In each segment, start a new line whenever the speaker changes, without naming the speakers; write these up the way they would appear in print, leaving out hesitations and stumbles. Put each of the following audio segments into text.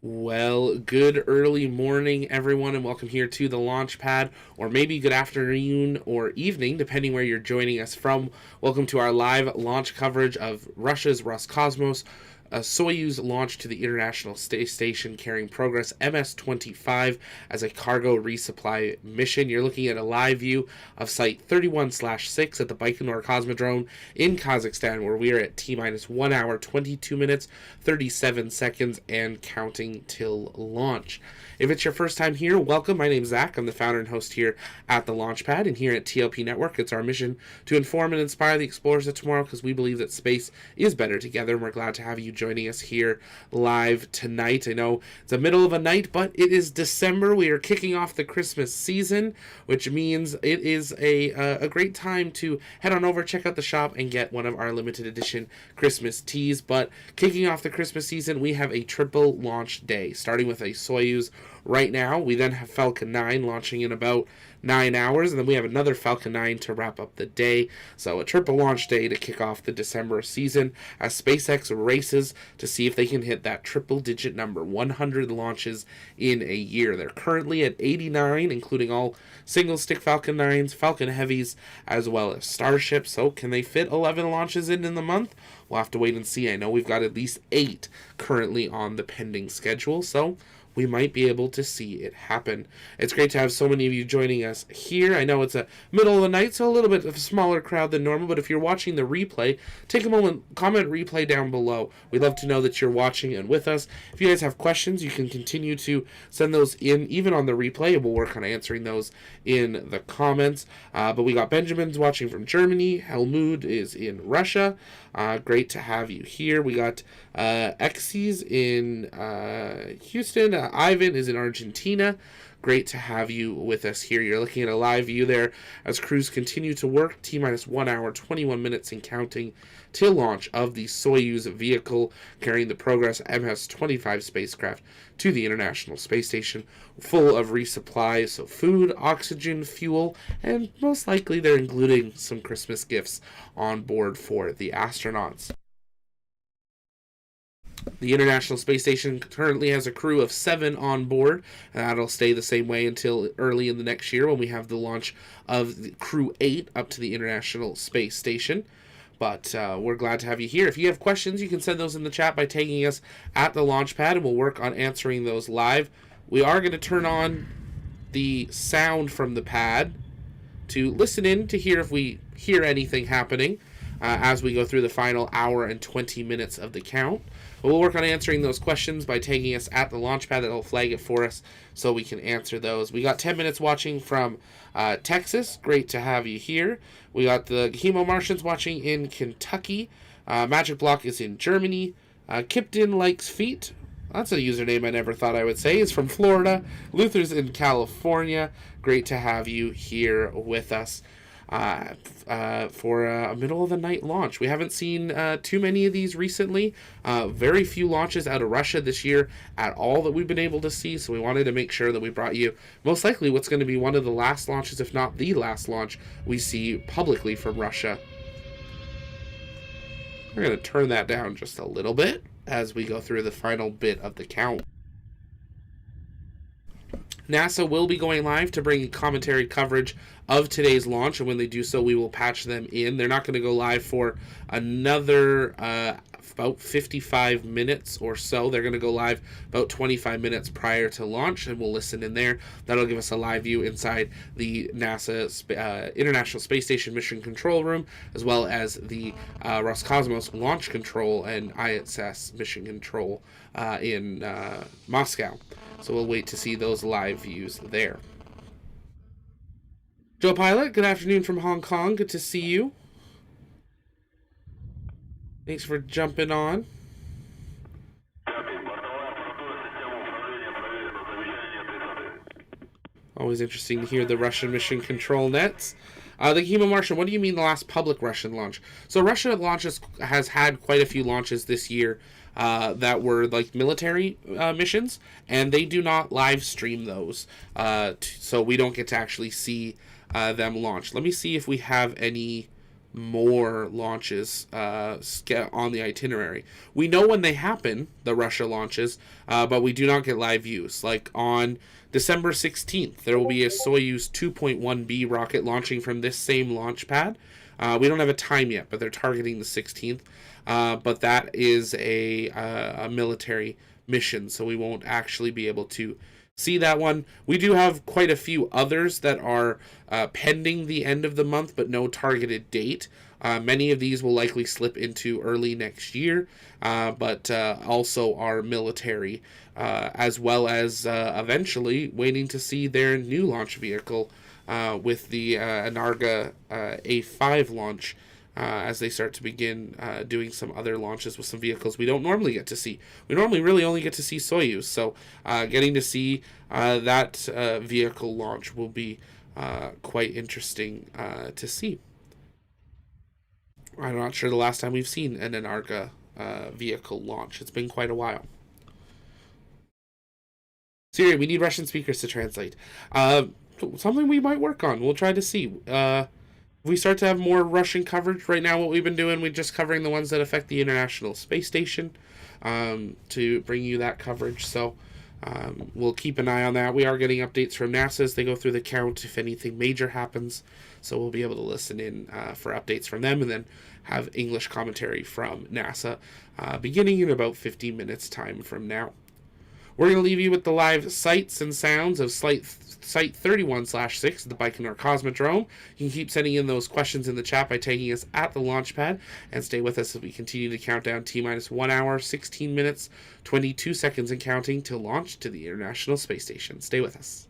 Well, good early morning, everyone, and welcome here to the launch pad, or maybe good afternoon or evening, depending where you're joining us from. Welcome to our live launch coverage of Russia's Roscosmos, a Soyuz launch to the International Space Station carrying Progress MS-25 as a cargo resupply mission. You're looking at a live view of Site 31/6 at the Baikonur Cosmodrome in Kazakhstan, where we are at T-minus 1 hour, 22 minutes, 37 seconds, and counting till launch. If it's your first time here, welcome. My name's Zach. I'm the founder and host here at the Launchpad, and here at TLP Network, it's our mission to inform and inspire the explorers of tomorrow because we believe that space is better together, and we're glad to have you joining us here live tonight. I know it's the middle of a night, but it is December. We are kicking off the Christmas season, which means it is a great time to head on over, check out the shop, and get one of our limited edition Christmas teas. But kicking off the Christmas season, we have a triple launch day, starting with a Soyuz right now. We then have Falcon 9 launching in about 9 hours, and then we have another Falcon 9 to wrap up the day. So a triple launch day to kick off the December season as SpaceX races to see if they can hit that triple digit number, 100 launches in a year. They're currently at 89, including all single stick Falcon 9s, Falcon Heavies, as well as Starships. So can they fit 11 launches in the month? We'll have to wait and see. I know we've got at least 8 currently on the pending schedule, so we might be able to see it happen. It's great to have so many of you joining us here. I know it's a middle of the night, so a little bit of a smaller crowd than normal, but if you're watching the replay, take a moment, comment replay down below. We'd love to know that you're watching and with us. If you guys have questions, you can continue to send those in, even on the replay, and we'll work on answering those in the comments. But we got Benjamin's watching from Germany. Helmut is in Russia. Great to have you here. We got Exes in Houston. Ivan is in Argentina. Great to have you with us here. You're looking at a live view there as crews continue to work. T-minus 1 hour, 21 minutes and counting till launch of the Soyuz vehicle carrying the Progress MS-25 spacecraft to the International Space Station, full of resupply, so food, oxygen, fuel, and most likely they're including some Christmas gifts on board for the astronauts. The International Space Station currently has a crew of 7 on board, and that'll stay the same way until early in the next year when we have the launch of the Crew 8 up to the International Space Station. But we're glad to have you here. If you have questions, you can send those in the chat by tagging us at the Launchpad, and we'll work on answering those live. We are going to turn on the sound from the pad to listen in to hear if we hear anything happening as we go through the final hour and 20 minutes of the count. But we'll work on answering those questions by tagging us at the Launchpad. That'll flag it for us so we can answer those. We got 10 minutes watching from Texas. Great to have you here. We got the Hemo Martians watching in Kentucky. Magic Block is in Germany. Kipton Likes Feet. That's a username I never thought I would say. Is from Florida. Luther's in California. Great to have you here with us for a middle of the night launch. We haven't seen too many of these recently. Very few launches out of Russia this year at all that we've been able to see, so we wanted to make sure that we brought you most likely what's going to be one of the last launches, if not the last launch we see publicly from Russia. We're going to turn that down just a little bit as we go through the final bit of the count. NASA will be going live to bring commentary coverage of today's launch, and when they do so, we will patch them in. They're not going to go live for another about 55 minutes or so. They're going to go live about 25 minutes prior to launch, and we'll listen in there. That'll give us a live view inside the NASA International Space Station Mission Control Room, as well as the Roscosmos Launch Control and ISS Mission Control in Moscow. So we'll wait to see those live views there. Joe Pilot, good afternoon from Hong Kong. Good to see you. Thanks for jumping on. Always interesting to hear the Russian mission control nets. The Hemo Martian, what do you mean the last public Russian launch? So Russia has had quite a few launches this year that were like military missions, and they do not live stream those, so we don't get to actually see them launch. Let me see if we have any more launches on the itinerary. We know when they happen, the Russia launches, but we do not get live views. Like on December 16th, there will be a Soyuz 2.1B rocket launching from this same launch pad. We don't have a time yet, but they're targeting the 16th. But that is a military mission, so we won't actually be able to see that one. We do have quite a few others that are pending the end of the month, but no targeted date. Many of these will likely slip into early next year, but also are military, as well as eventually waiting to see their new launch vehicle with the Anarga A5 launch. As they start to begin doing some other launches with some vehicles we don't normally get to see. We normally really only get to see Soyuz, so getting to see that vehicle launch will be quite interesting to see. I'm not sure the last time we've seen an Anarga vehicle launch. It's been quite a while. Siri, we need Russian speakers to translate. Something we might work on. We'll try to see. We start to have more Russian coverage. Right now, what we've been doing, we're just covering the ones that affect the International Space Station to bring you that coverage. So we'll keep an eye on that. We are getting updates from NASA as they go through the count if anything major happens. So we'll be able to listen in for updates from them and then have English commentary from NASA beginning in about 15 minutes time from now. We're going to leave you with the live sights and sounds of Site 31/6 of the Baikonur Cosmodrome. You can keep sending in those questions in the chat by tagging us at the launch pad, and stay with us as we continue to count down T-minus 1 hour, 16 minutes, 22 seconds and counting to launch to the International Space Station. Stay with us.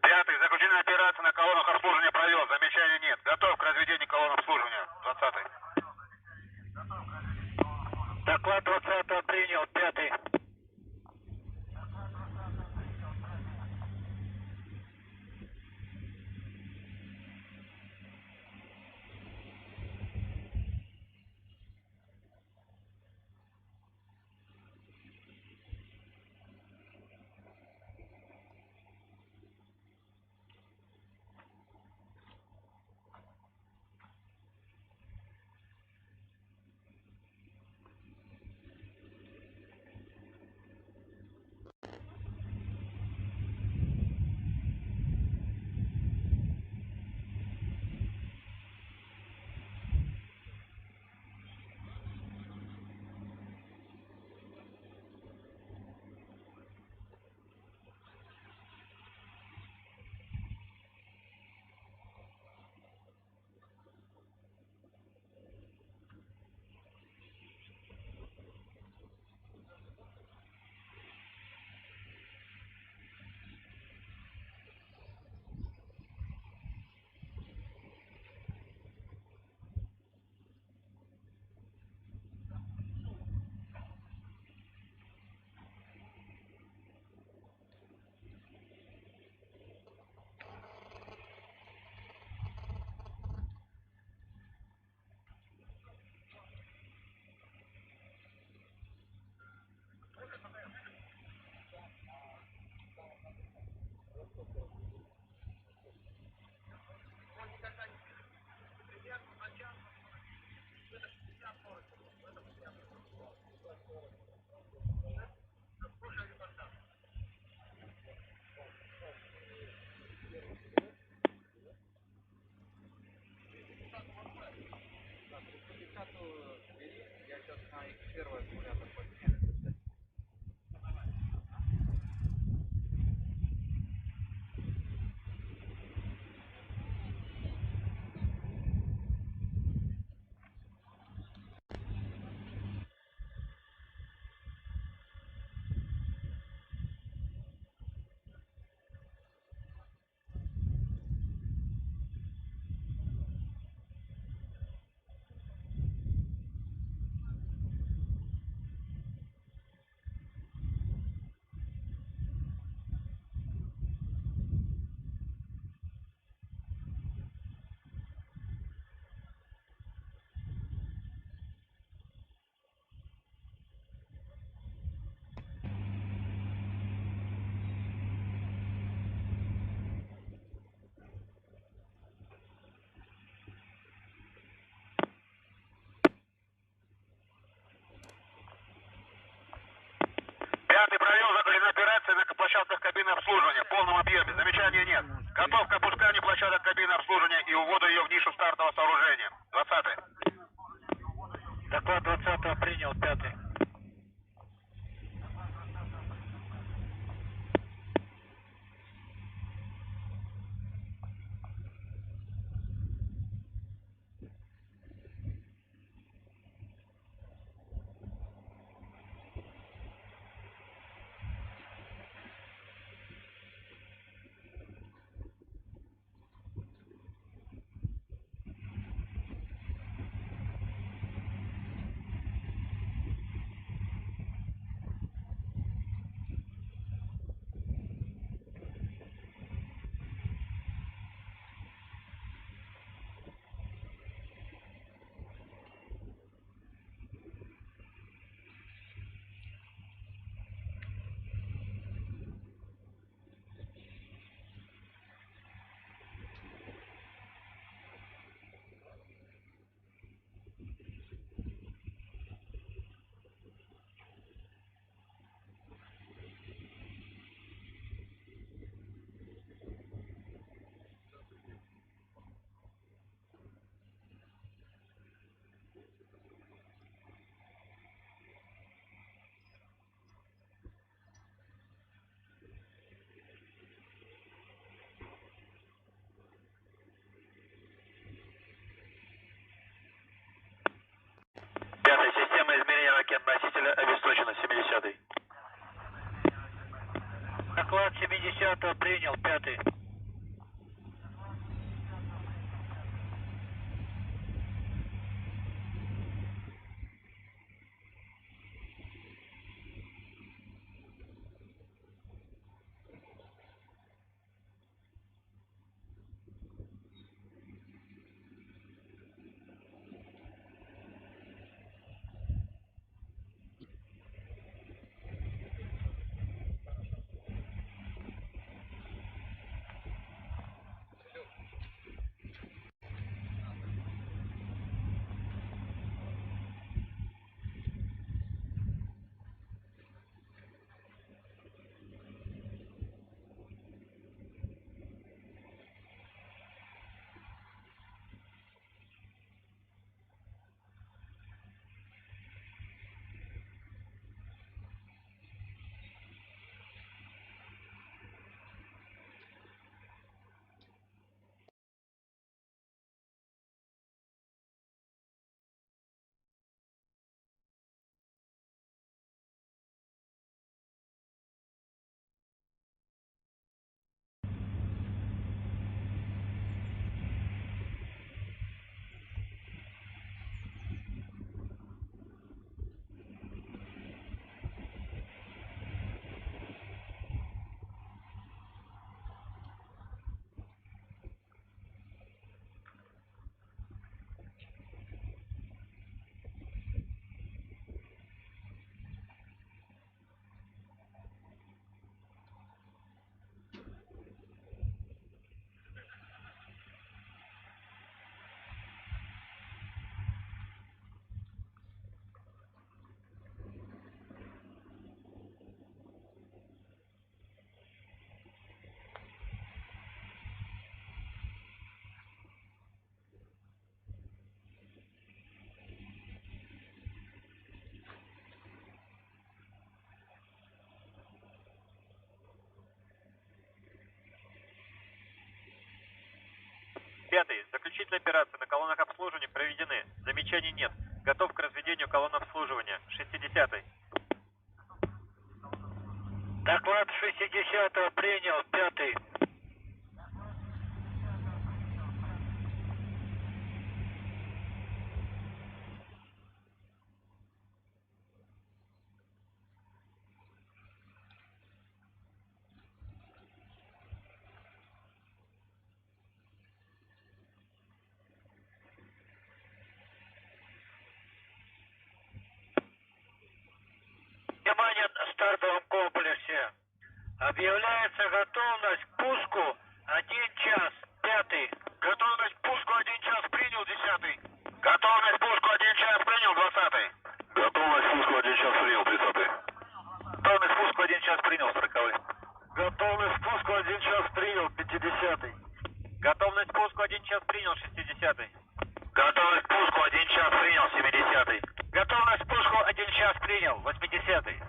Пятый, заключительная операция на колоннах обслуживания провел. Замечаний нет. Готов к разведению колонн обслуживания. 20-й. Доклад 20-го принял. Пятый. 10-й провел заключенную операцию на площадках кабины обслуживания в полном объеме. Замечаний нет. Готов к опусканию площадок кабины обслуживания и уводу ее в нишу стартового сооружения. 20-й.
Доклад 20-го принял, 5-й.
Пятая система измерения ракет-носителя обесточена. 70-й.
Доклад 70-го принял, 5-й.
Пятый. Заключительные операции на колоннах обслуживания проведены. Замечаний нет. Готов к разведению колонн обслуживания. 60-й.
Доклад 60-го принял, 5-й. Внимание на стартовом комплексе. Объявляется готовность к пуску 1 час, 5-й.
Готовность к пуску 1 час принял. 10-й. Готовность к пуску 1 час принял. 20-й. Готовность к пуску 1 час принял. 30-й. Готовность к пуску 70-й. Готовность к пуску 1 час принял, 70-й. Готовность к пуску 1 час принял, 80-й.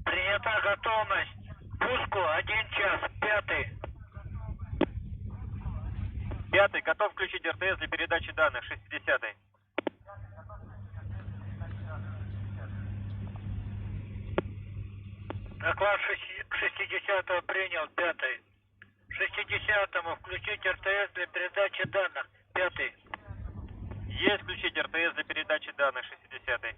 Принята готовность к пуску 1 час, 5-й.
5-й, готов включить РТС для передачи данных, 60-й.
Доклад 60-го принял, 5-й. 60-му включить РТС для передачи данных, 5-й.
Есть включить РТС для передачи данных, 60-й.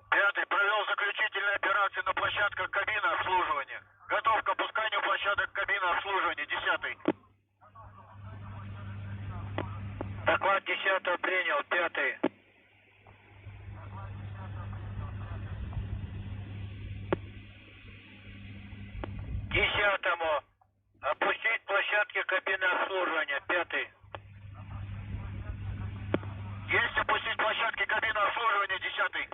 Пятый, провел заключительные операции на площадках кабины обслуживания. Готов к опусканию площадок кабины обслуживания, 10-й.
Доклад 10-го принял, 5-й. Десятому опустить площадки кабины обслуживания, 5-й.
Есть опустить площадки кабины обслуживания, 10-й.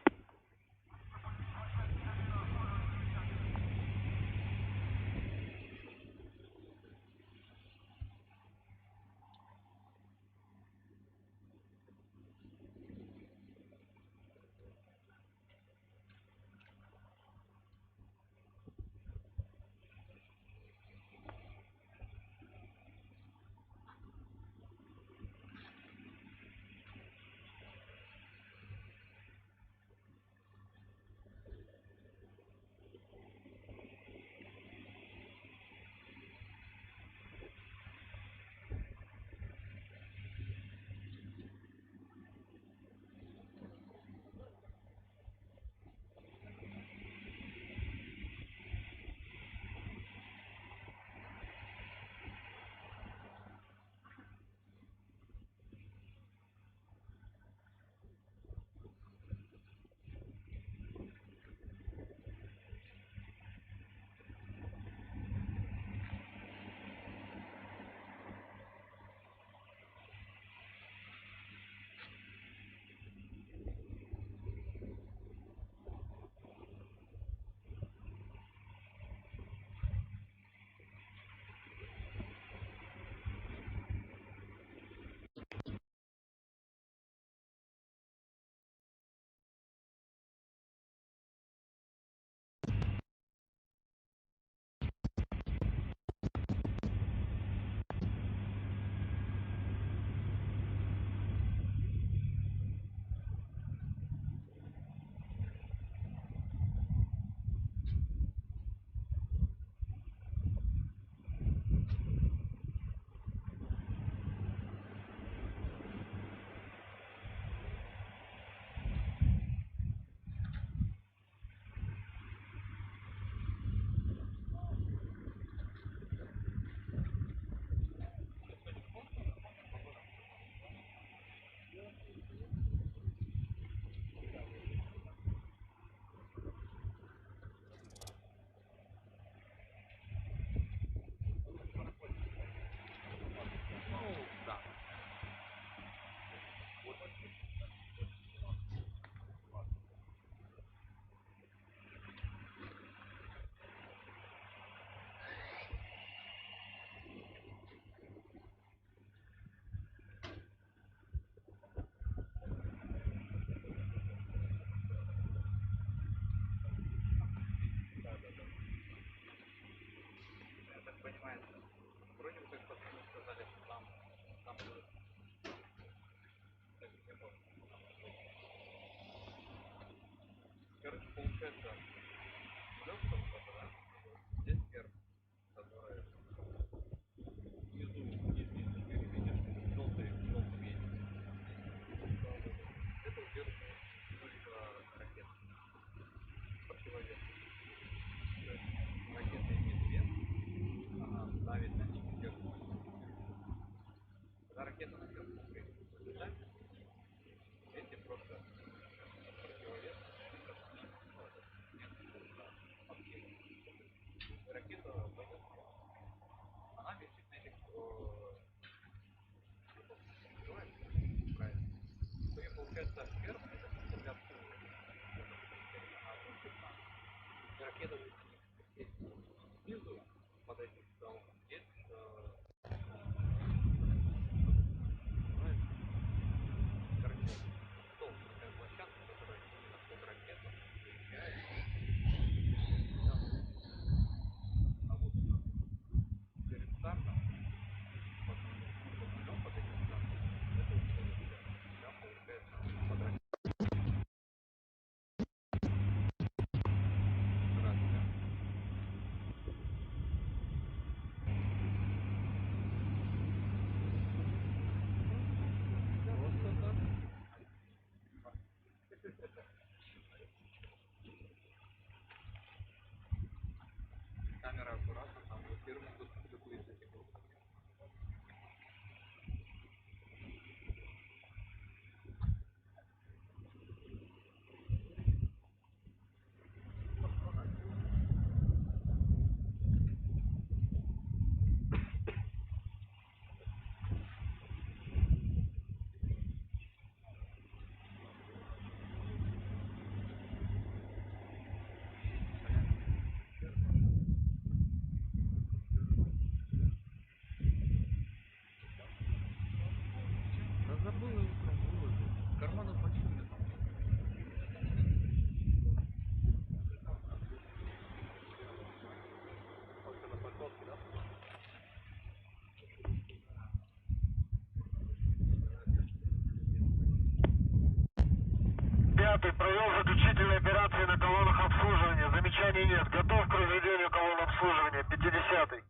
Пятый, провел заключительные операции на колоннах обслуживания. Замечаний нет. Готов к разведению колонн обслуживания. 50-й.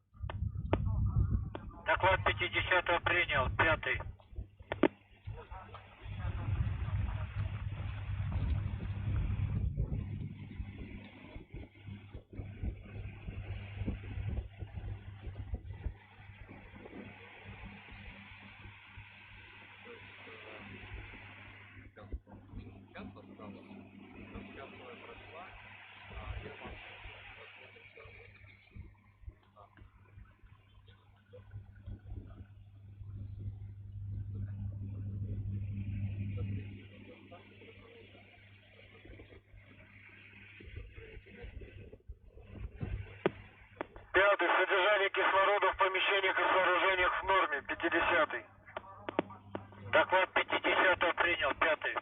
Доклад 50-го принял. 5-й.
Пятый, содержание кислорода в помещениях и сооружениях в норме. 50-й.
Доклад 50-го принял. 5-й.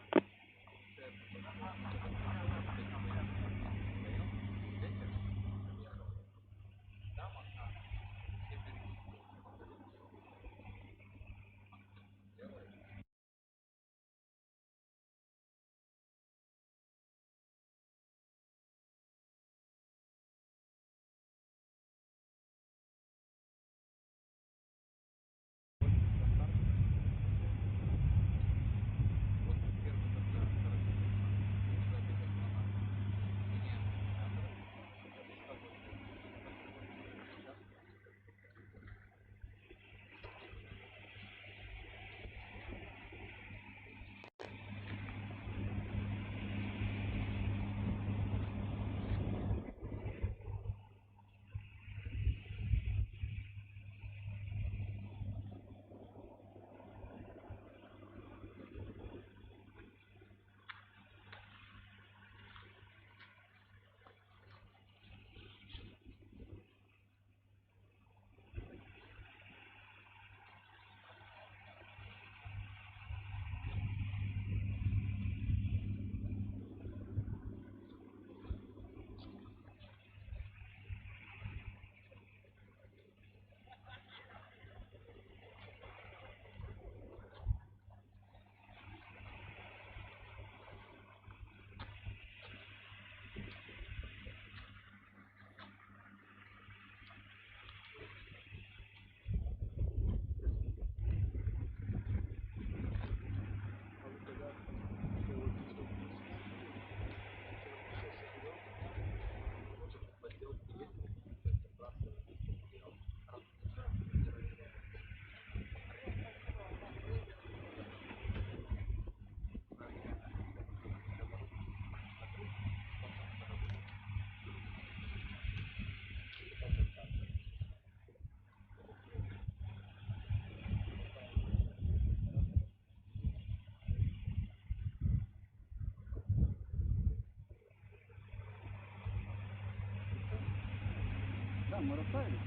Мы расставили?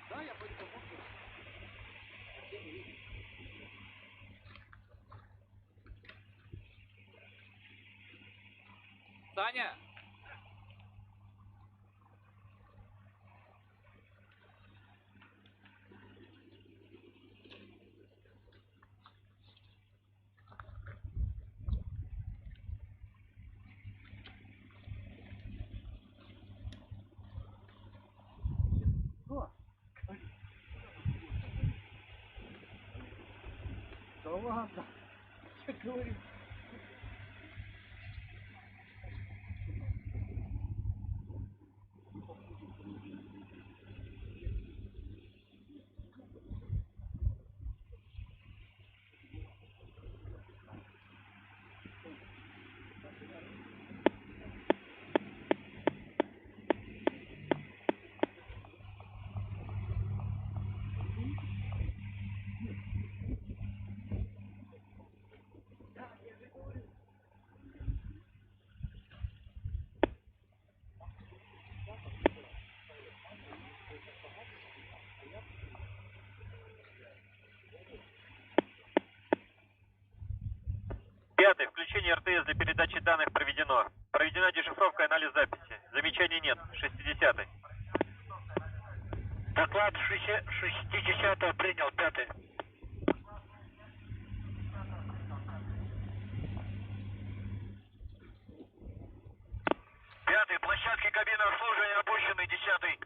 Да, я пойду попробую. Саня! ладно. Я говорю.
Пятый. Включение РТС для передачи данных проведено. Проведена дешифровка и анализ записи. Замечаний нет. 60-й.
Доклад 60 принял, 5.
Пятый. Площадки кабины обслуживания опущены. 10-й.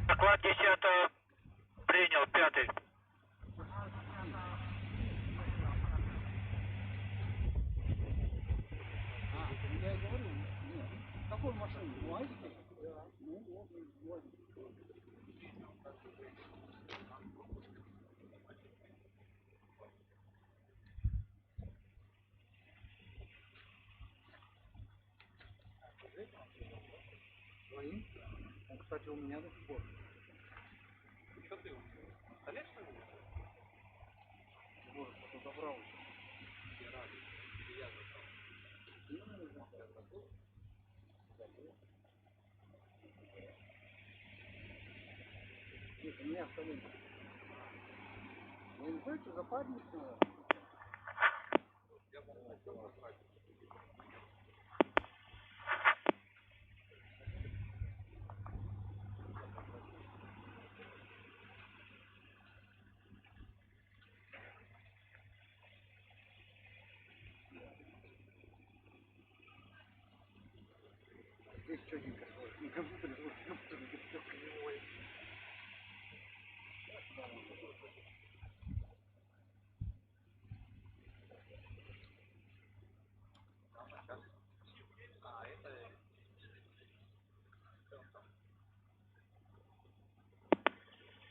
Доклад 10 принял, 5.
Я и говорю, нет. В какой машине? В УАЗике? Да. Ну, вот, в УАЗике. Своим? Он, кстати, у меня до сих пор. Что ты? Олег, что ли? Может, кто-то забрал еще. Я рад. Или я забрал. Нет, у меня второй. Вы не знаете, западник надо? Я могу забрать. Здесь четенько. На компьютере все кривое.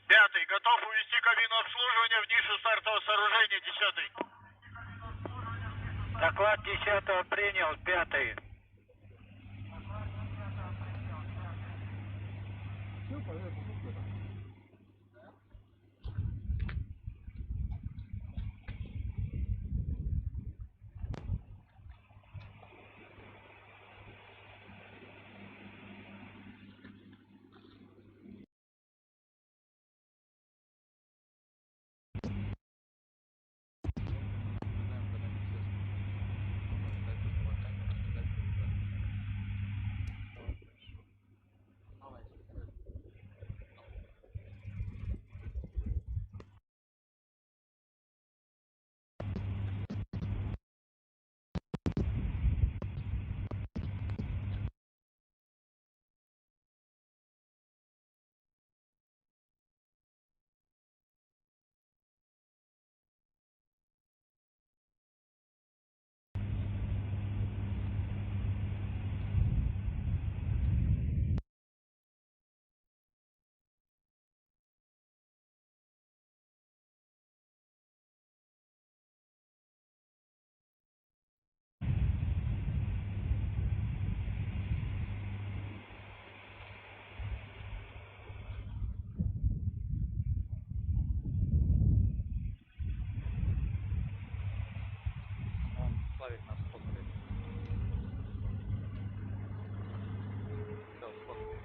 Пятый. Готов увести кабину обслуживания в нишу стартового сооружения. 10-й.
Доклад 10 принял, 5.
Все, поверь, Славик нас сфоткает. Все, сфоткает.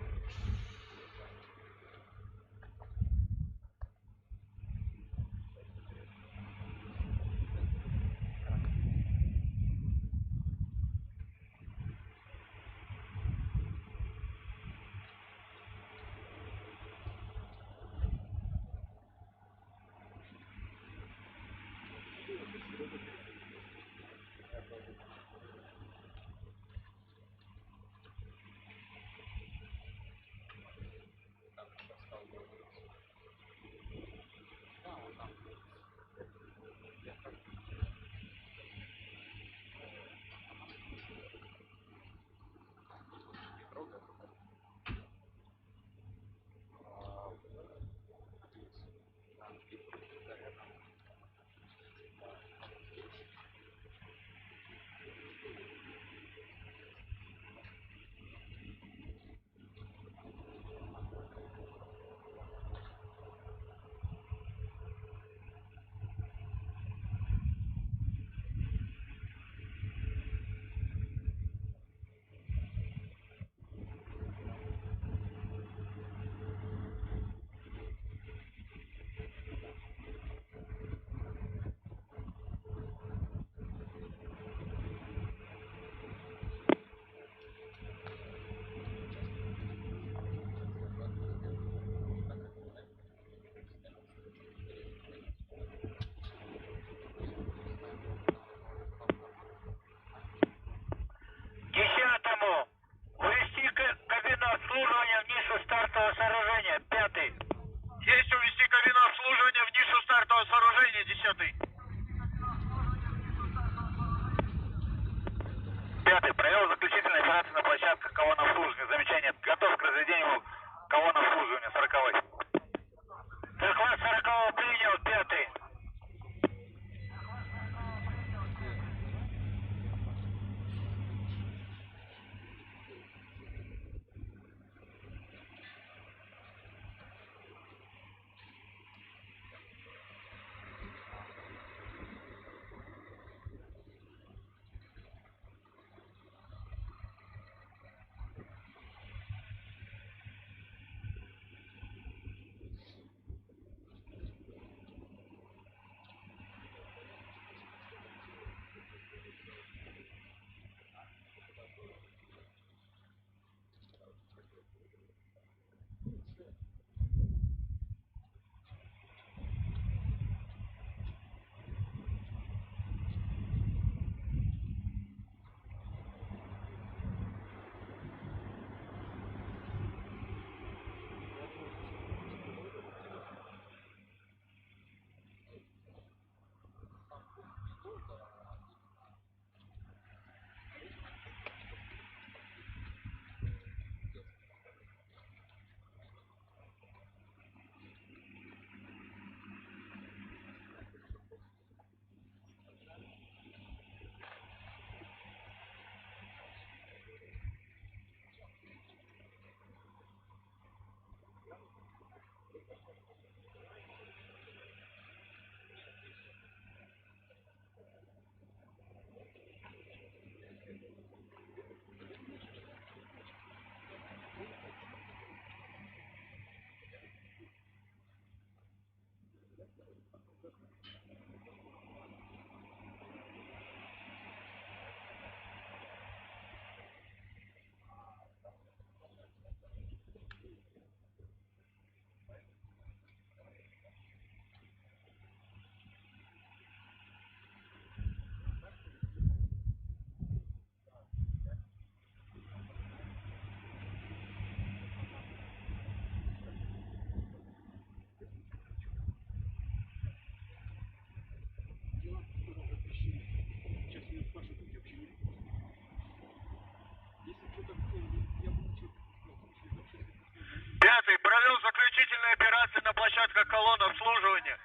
разведка колонн обслуживания.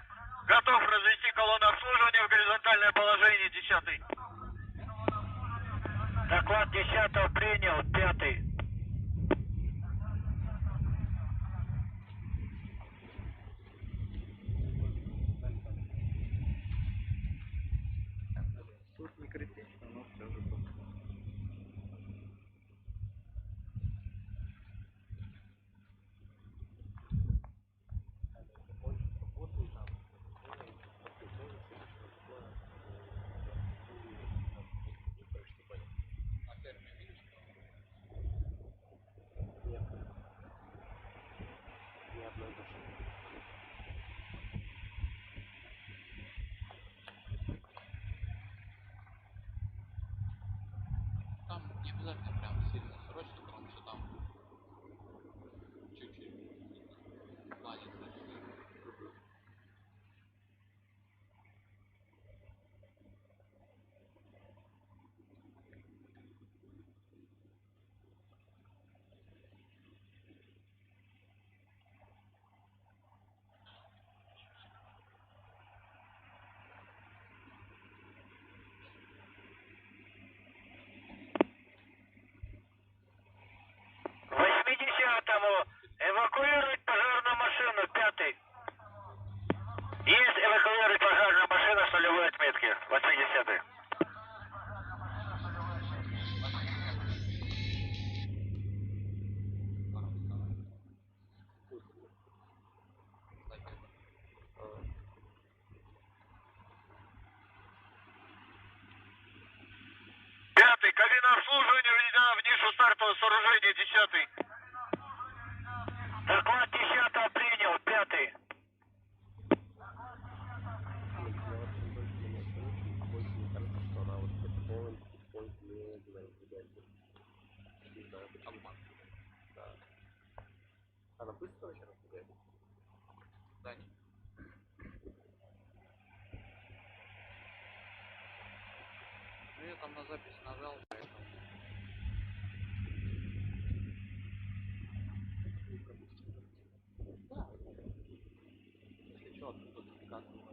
Готов развести колонну обслуживания в горизонтальное положение, 10-й.
Доклад 10-го принял, 5-й.
Тут не критично, но все же.
Там не обязательно прям сильно срочно, потому что там чуть-чуть кланяться.
К 80-му эвакуировать пожарную машину, 5-й.
Есть эвакуировать пожарную машину с нулевой отметки, 80-й. Пятый, кабина обслуживания введена в нишу стартового сооружения, 10-й.
Доклад 10-го принял, 5-й.
Она быстро очень распределяет?
Да, не. Ну я там на запись нажал, поэтому.
Если что, оттуда скатывается.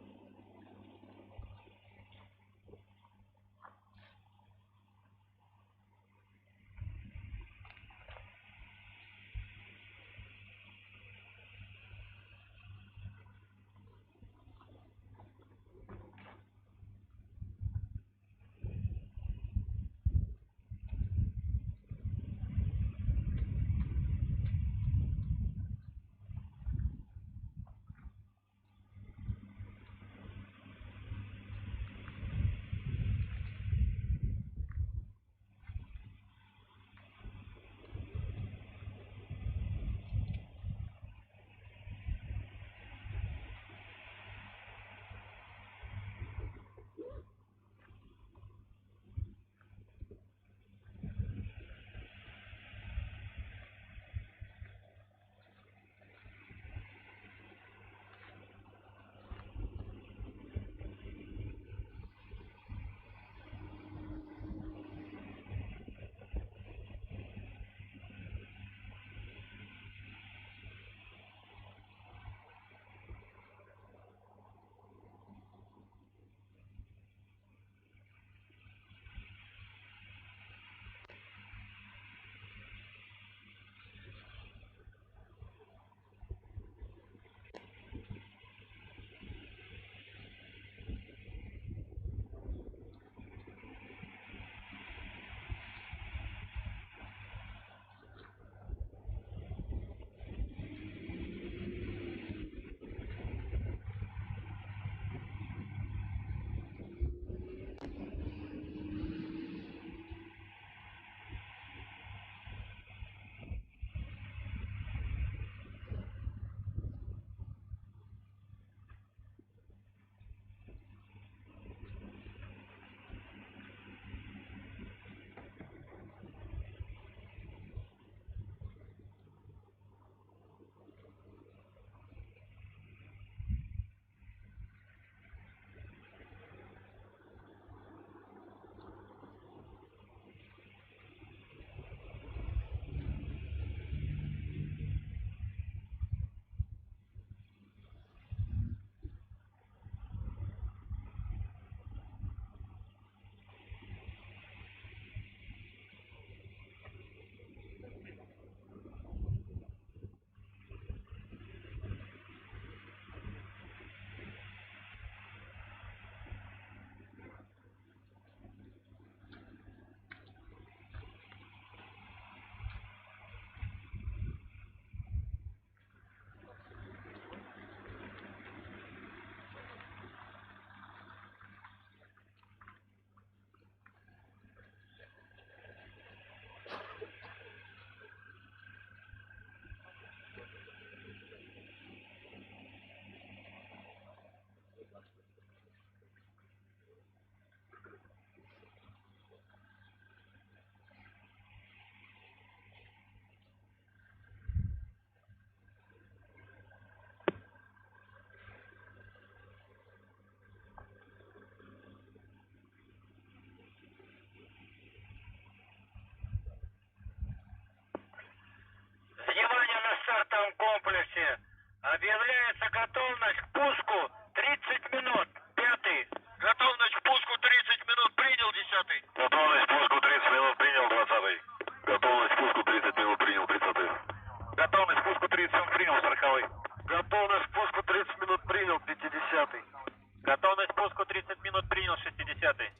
принял 60-й.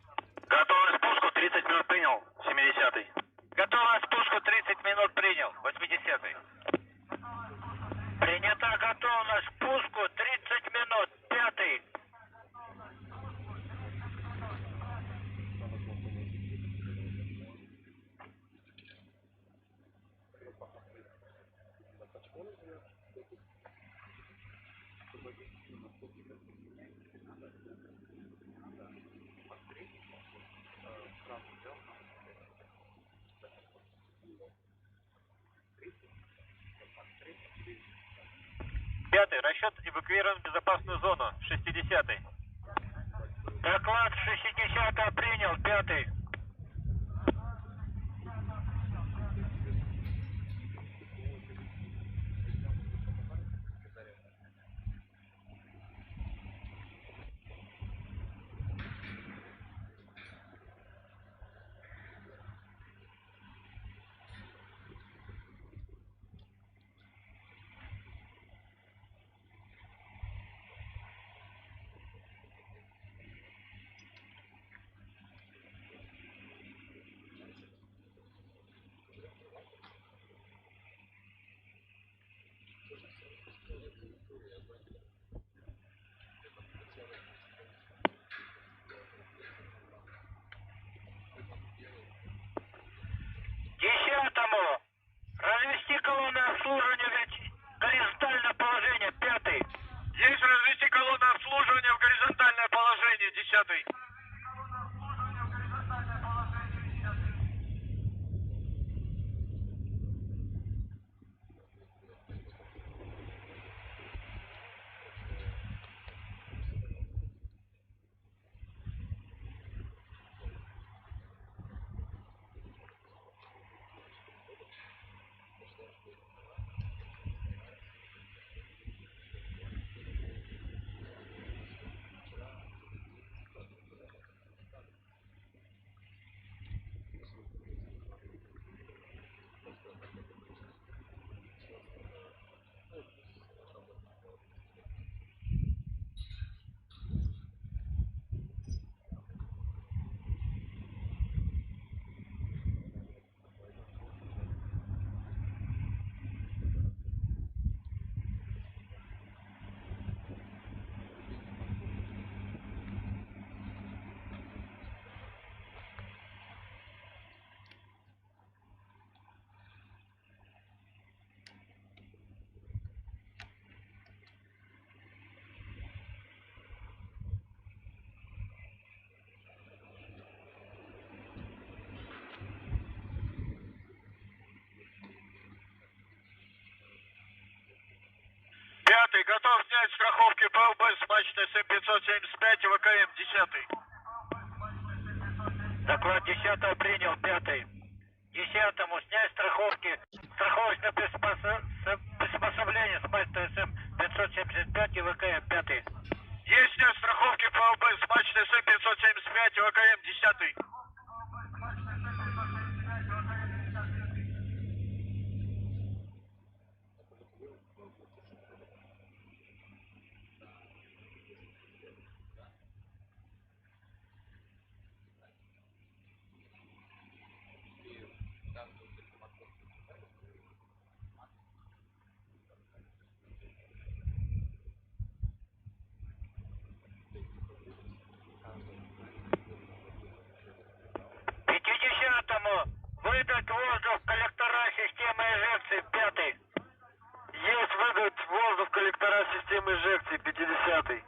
Готовность к спуску 30 минут принял 70-й. Готовность к спуску 30 минут принял 80-й.
Принята готовность к пуску 30 минут. 5-й.
Пятый, расчет эвакуирован в безопасную зону 60-й.
Доклад 60 принял. 5-й. Десятому. Развести колонны обслуживания в горизонтальное положение. 5-й.
Есть развести колонны обслуживания в горизонтальное положение 10-й. Пятый, готов снять страховки ПЛБ с мачты СМ-575 и ВКМ 10-й.
Доклад 10 принял. 5-й. 10-му снять страховки. Страховочное приспособление с мачты СМ-575 и ВКМ. 5-й.
Есть снять страховки ПЛБ с мачты СМ-575 и ВКМ 10-й.
Выдать воздух коллектора системы инжекции. 5-й.
Есть выдать воздух коллектора системы инжекции 50-й.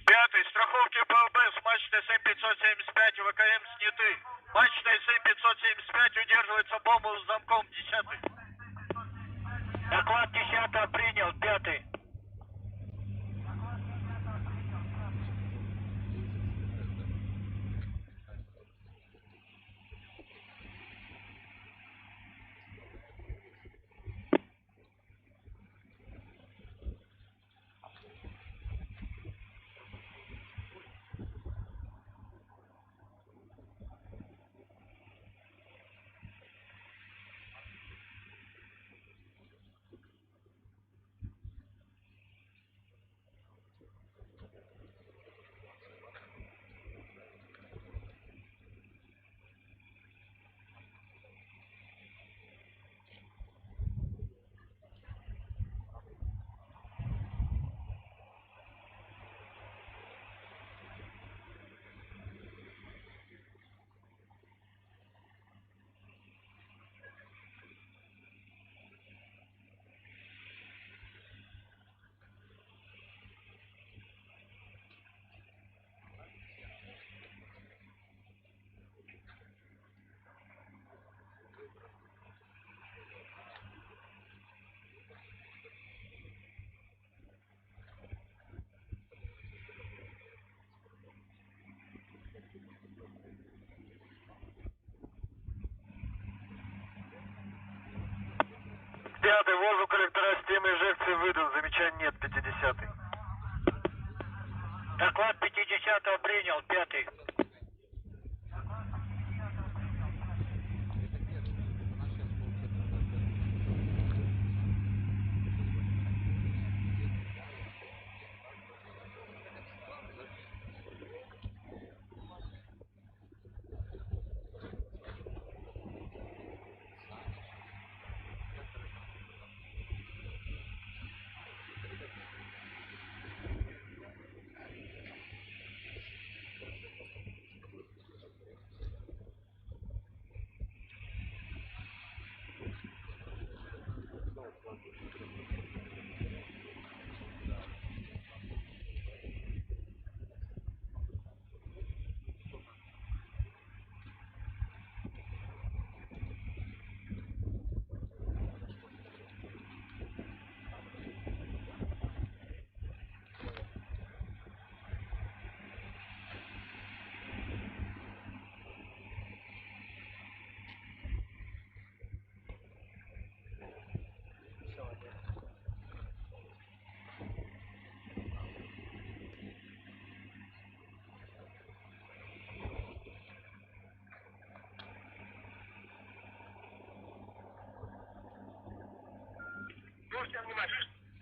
Пятый, страховки ПЛБ с мачты СМ-575 и ВКМ сняты. Мачта СМ-575 удерживается бомбовым замком 10-й.
Доклад 10 принял. 5-й.
Пятый, воздух коллектора системы инжекции выдан. Замечаний нет, 50-й.
Доклад 50-го принял, 5-й.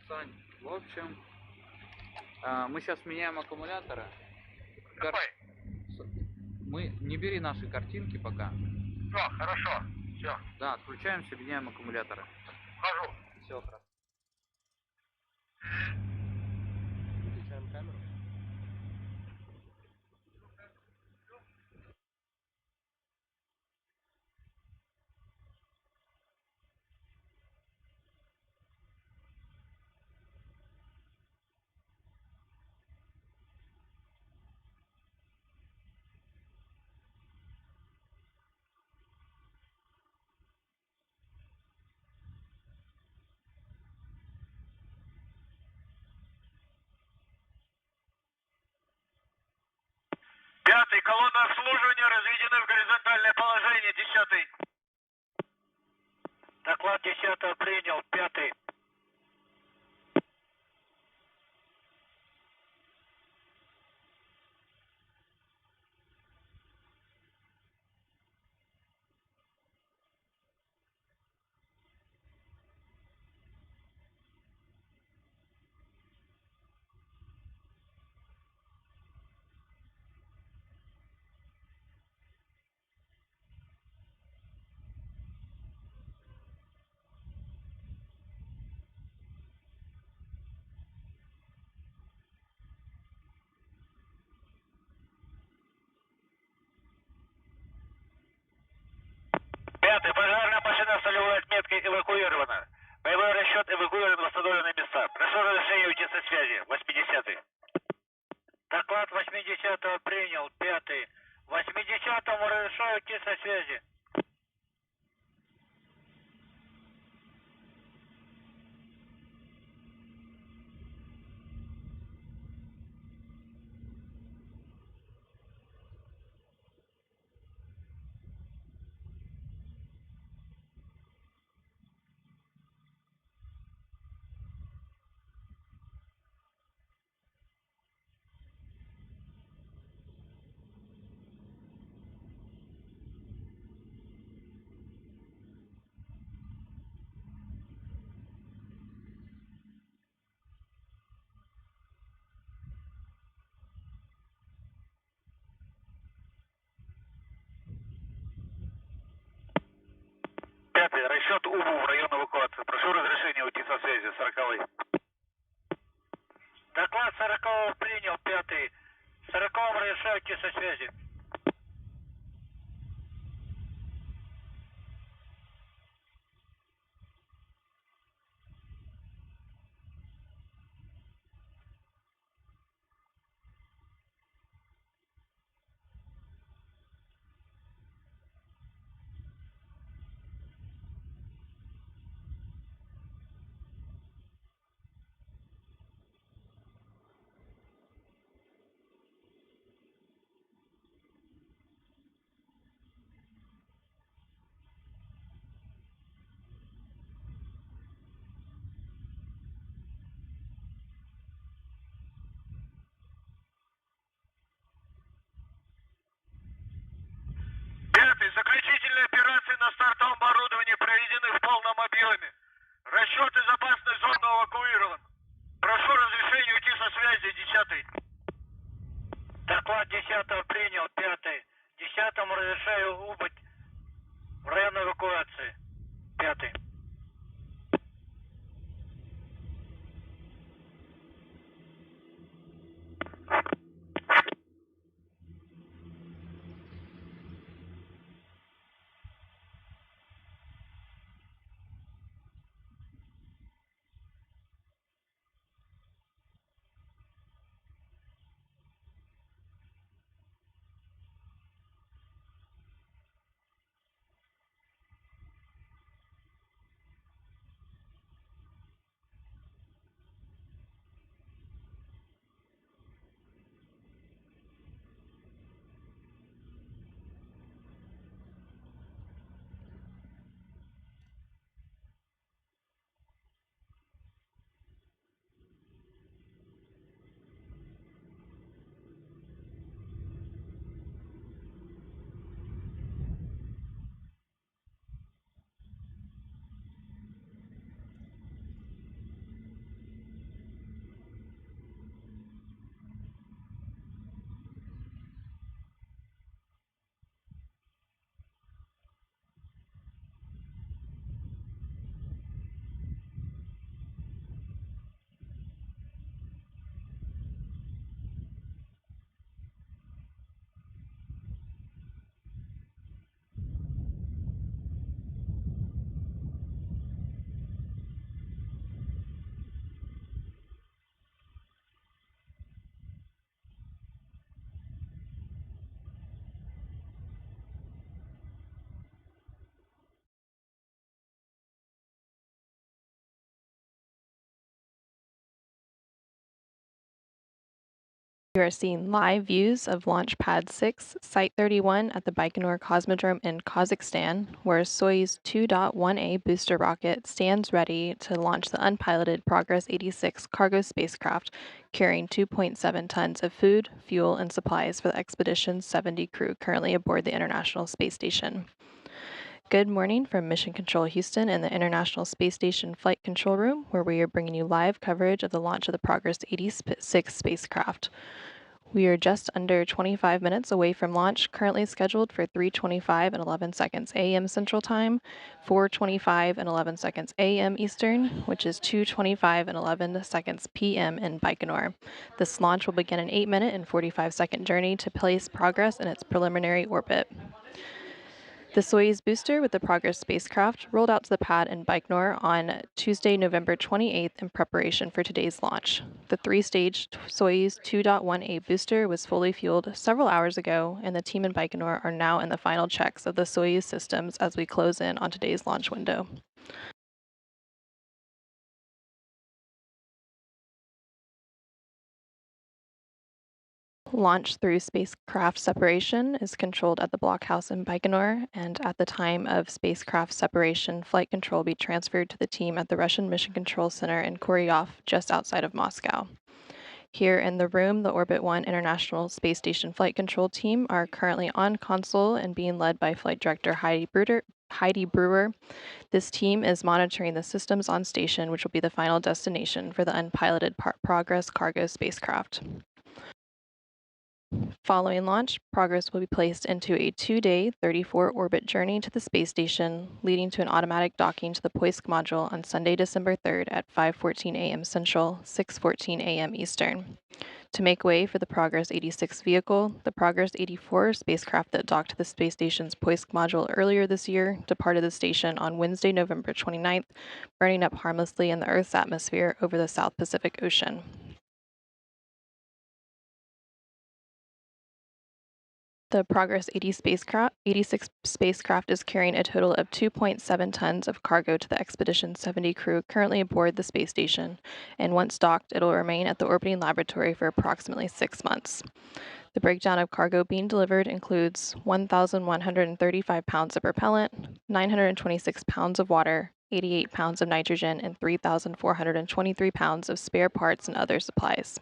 Сань, в общем, мы сейчас меняем аккумуляторы.
Какой?
Мы не бери наши картинки пока.
Все, хорошо. Все,
Да, отключаемся, меняем аккумуляторы.
хожу.
Все, хорошо.
Включаем камеру.
Пятый, колонна обслуживания разведены в горизонтальное положение. 10-й.
Доклад 10-го принял, 5-й.
Пятый, пожарная машина с солевой отметкой эвакуирована. Боевой расчет эвакуирован в восстановленные места. Прошу разрешения уйти со связи. 80-й.
Доклад 80-го принял, 5-й. 80-му разрешаю уйти со связи.
Пятый, расчет УБУ в район эвакуации. Прошу разрешения уйти со связи. 40-й.
Доклад 40-го принял, 5-й. 40-му разрешаю уйти со связи. 10-му разрешаю убыть в район эвакуации. 5-й.
You are seeing live views of Launch Pad 6, Site 31 at the Baikonur Cosmodrome in Kazakhstan, where Soyuz 2.1A booster rocket stands ready to launch the unpiloted Progress 86 cargo spacecraft carrying 2.7 tons of food, fuel, and supplies for the expedition's 70 crew currently aboard the International Space Station. Good morning from Mission Control Houston and the International Space Station Flight Control Room, where we are bringing you live coverage of the launch of the Progress 86 spacecraft. We are just under 25 minutes away from launch, currently scheduled for 3:25 and 11 seconds a.m. Central Time, 4:25 and 11 seconds a.m. Eastern, which is 2:25 and 11 seconds p.m. in Baikonur. This launch will begin an 8-minute and 45-second journey to place Progress in its preliminary orbit. The Soyuz booster with the Progress spacecraft rolled out to the pad in Baikonur on Tuesday, November 28th in preparation for today's launch. The 3-stage Soyuz 2.1A booster was fully fueled several hours ago, and the team in Baikonur are now in the final checks of the Soyuz systems as we close in on today's launch window. Launch through spacecraft separation is controlled at the blockhouse in Baikonur, and at the time of spacecraft separation, flight control will be transferred to the team at the Russian Mission Control Center in Koryov, just outside of Moscow. Here in the room, the Orbit 1 International Space Station Flight Control Team are currently on console and being led by Flight Director Heidi Brewer. This team is monitoring the systems on station, which will be the final destination for the unpiloted Progress cargo spacecraft. Following launch, Progress will be placed into a 2-day, 34-orbit journey to the space station, leading to an automatic docking to the Poisk module on Sunday, December 3rd at 5:14 a.m. Central, 6:14 a.m. Eastern. To make way for the Progress 86 vehicle, the Progress 84 spacecraft that docked to the space station's Poisk module earlier this year departed the station on Wednesday, November 29th, burning up harmlessly in the Earth's atmosphere over the South Pacific Ocean. The Progress 86 spacecraft is carrying a total of 2.7 tons of cargo to the expedition's 70 crew currently aboard the space station, and once docked, it will remain at the orbiting laboratory for approximately 6 months. The breakdown of cargo being delivered includes 1,135 pounds of propellant, 926 pounds of water, 88 pounds of nitrogen, and 3,423 pounds of spare parts and other supplies.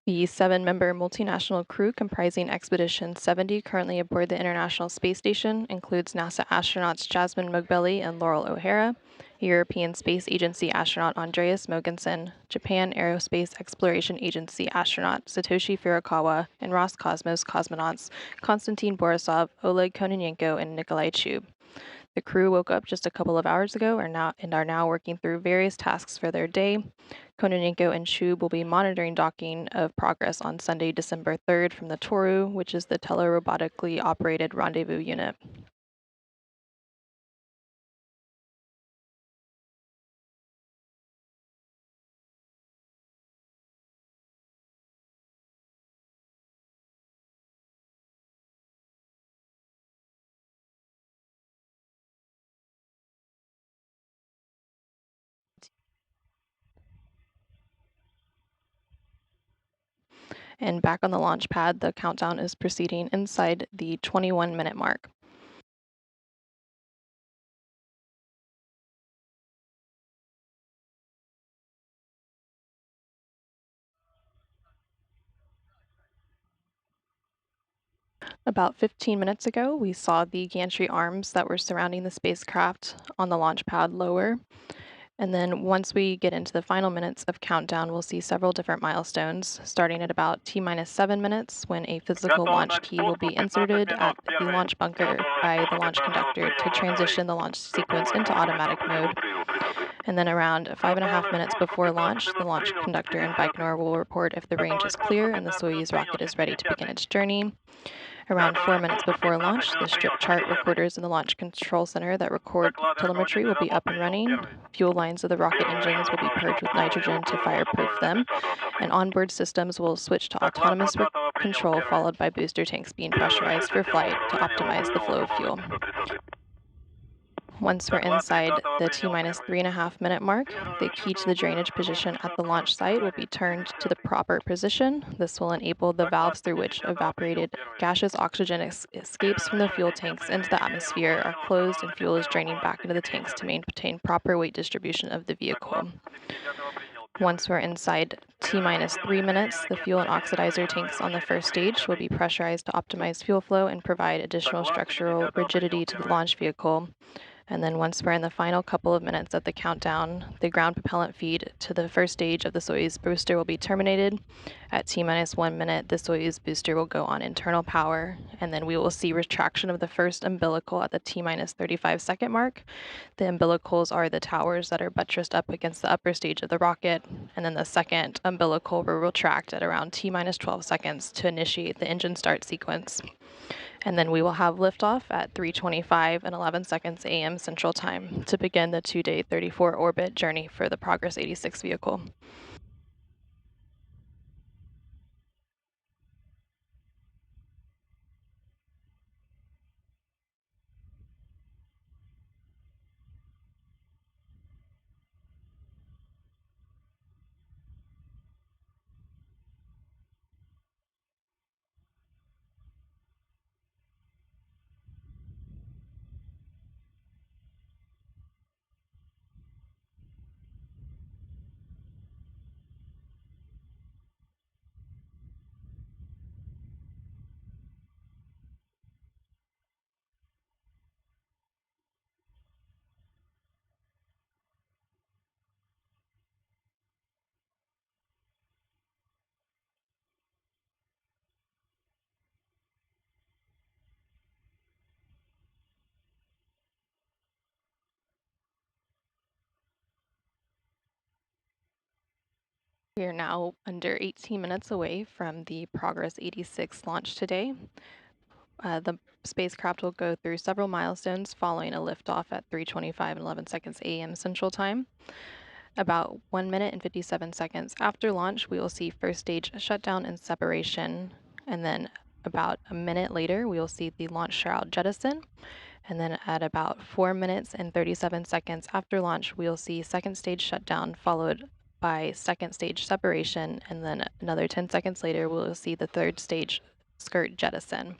The 7-member multinational crew comprising Expedition 70 currently aboard the International Space Station includes NASA astronauts Jasmine Mogbelli and Laurel O'Hara, European Space Agency astronaut Andreas Mogensen, Japan Aerospace Exploration Agency astronaut Satoshi Furukawa, and Roscosmos cosmonauts Konstantin Borisov, Oleg Kononenko, and Nikolai Chub. The crew woke up just a couple of hours ago and are now working through various tasks for their day. Kononenko and Chub will be monitoring docking of Progress on Sunday, December 3rd from the Toru, which is the telerobotically operated rendezvous unit. And back on the launch pad, the countdown is proceeding inside the 21-minute mark. About 15 minutes ago, we saw the gantry arms that were surrounding the spacecraft on the launch pad lower. And then once we get into the final minutes of countdown, we'll see several different milestones, starting at about T-minus 7 minutes when a physical launch key will be inserted at the launch bunker by the launch conductor to transition the launch sequence into automatic mode. And then around 5.5 minutes before launch, the launch conductor in Baikonur will report if the range is clear and the Soyuz rocket is ready to begin its journey. Around 4 minutes before launch, the strip chart recorders in the Launch Control Center that record telemetry will be up and running. Fuel lines of the rocket engines will be purged with nitrogen to fireproof them, and onboard systems will switch to autonomous control, followed by booster tanks being pressurized for flight to optimize the flow of fuel. Once we're inside the T-minus 3.5 minute mark, the key to the drainage position at the launch site will be turned to the proper position. This will enable the valves through which evaporated gaseous oxygen escapes from the fuel tanks into the atmosphere are closed and fuel is draining back into the tanks to maintain proper weight distribution of the vehicle. Once we're inside T-minus 3 minutes, the fuel and oxidizer tanks on the first stage will be pressurized to optimize fuel flow and provide additional structural rigidity to the launch vehicle. And then once we're in the final couple of minutes of the countdown, the ground propellant feed to the first stage of the Soyuz booster will be terminated. At T-minus 1 minute, the Soyuz booster will go on internal power, and then we will see retraction of the first umbilical at the T-minus 35-second mark. The umbilicals are the towers that are buttressed up against the upper stage of the rocket, and then the second umbilical will retract at around T-minus 12 seconds to initiate the engine start sequence. And then we will have liftoff at 3:25 and 11 seconds a.m. Central Time to begin the 2-day 34-orbit journey for the Progress 86 vehicle. We are now under 18 minutes away from the Progress 86 launch today. The spacecraft will go through several milestones following a liftoff at 3:25 and 11 seconds a.m. Central Time. About 1 minute and 57 seconds after launch, we will see first stage shutdown and separation, and then about a minute later, we will see the launch shroud jettison. And then at about 4 minutes and 37 seconds after launch, we'll see second stage shutdown followed by second stage separation, and then another 10 seconds later, we'll see the third stage skirt jettison.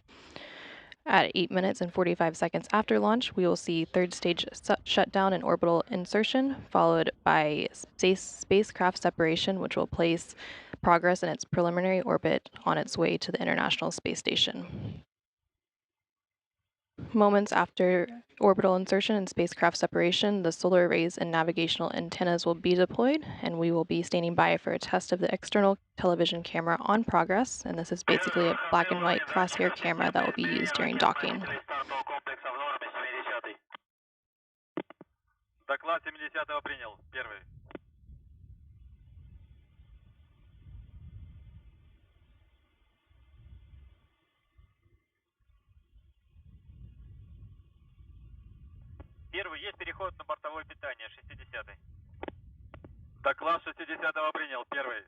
At 8 minutes and 45 seconds after launch, we will see third stage shutdown and orbital insertion, followed by spacecraft separation, which will place make progress in its preliminary orbit on its way to the International Space Station. Moments after orbital insertion and spacecraft separation, the solar arrays and navigational antennas will be deployed, and we will be standing by for a test of the external television camera on progress, and this is basically a black and white crosshair camera that will be used during docking.
Доклад 70-го принял. Первый. Первый, есть переход на бортовое питание, 60-й. Доклад 60-го принял. Первый.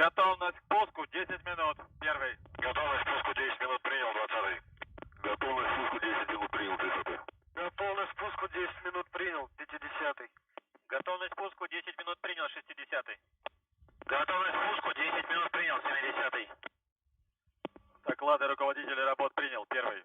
Готовность к пуску 10 минут. Первый. Готовность к пуску 10 минут принял, 20-й. Готовность к пуску 10 минут принял, 30-й. Готовность к пуску 10 минут принял, 50-й. Готовность к пуску 10 минут принял, 60-й. Готовность к пуску 10 минут принял, 70-й. Доклады руководителя работ принял, первый.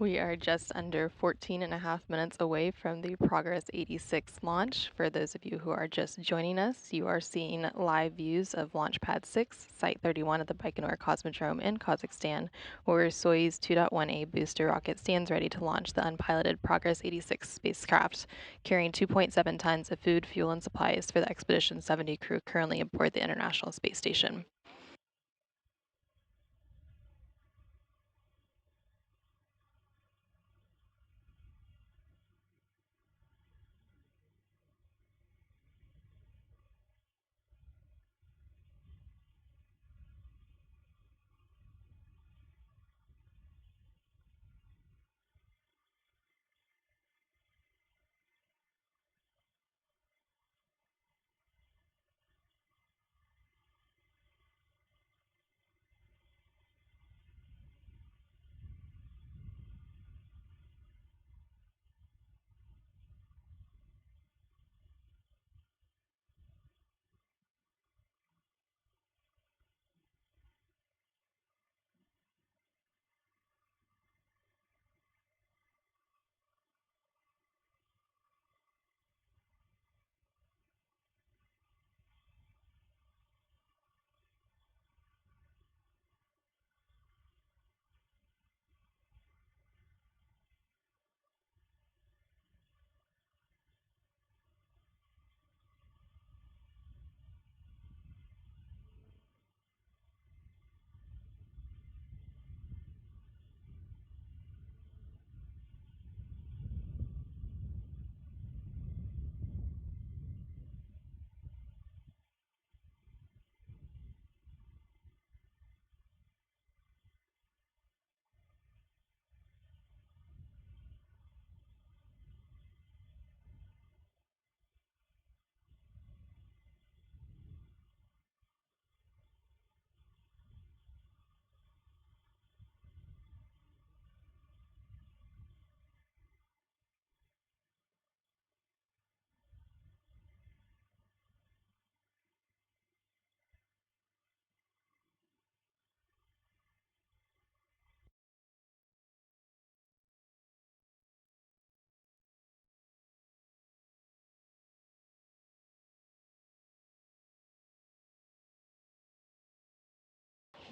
We are just under 14 and a half minutes away from the Progress 86 launch. For those of you who are just joining us, you are seeing live views of Launch Pad 6, Site 31 at the Baikonur Cosmodrome in Kazakhstan, where Soyuz 2.1A booster rocket stands ready to launch the unpiloted Progress 86 spacecraft, carrying 2.7 tons of food, fuel, and supplies for the Expedition 70 crew currently aboard the International Space Station.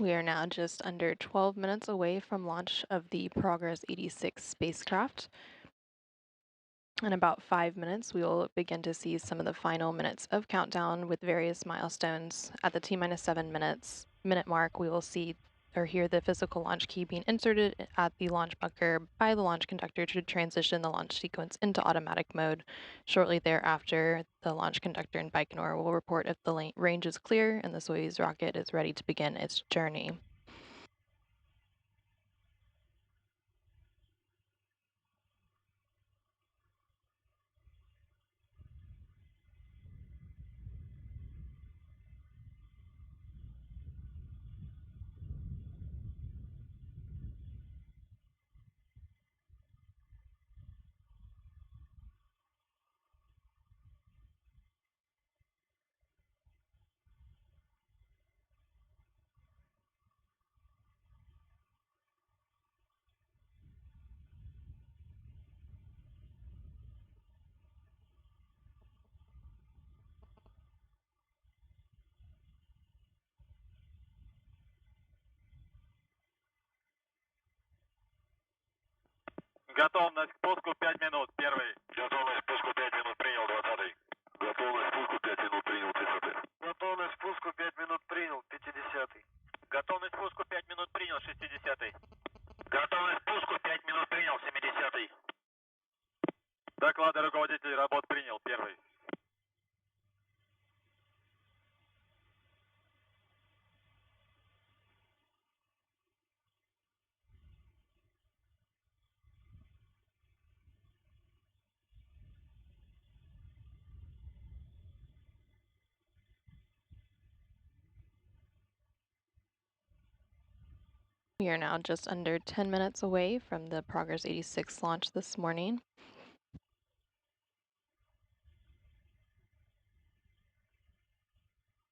We are now just under 12 minutes away from launch of the Progress 86 spacecraft. In about 5 minutes, we will begin to see some of the final minutes of countdown with various milestones. At the T-minus 7 minute mark, we will see or hear the physical launch key being inserted at the launch bunker by the launch conductor to transition the launch sequence into automatic mode. Shortly thereafter, the launch conductor in Baikonur will report if the range is clear and the Soyuz rocket is ready to begin its journey.
Готовность к спуску 5 минут, первый. Готовность к спуску 5 минут, принял, 20-й. Готовность к спуску 5 минут, принял, 30-й. Готовность к спуску 5 минут, принял, 50-й.
Готовность к спуску 5 минут принял, 60-й.
Готовность к спуску 5 минут, принял, 70-й. Доклады руководителей работ принял, первый.
We are now just under 10 minutes away from the Progress 86 launch this morning.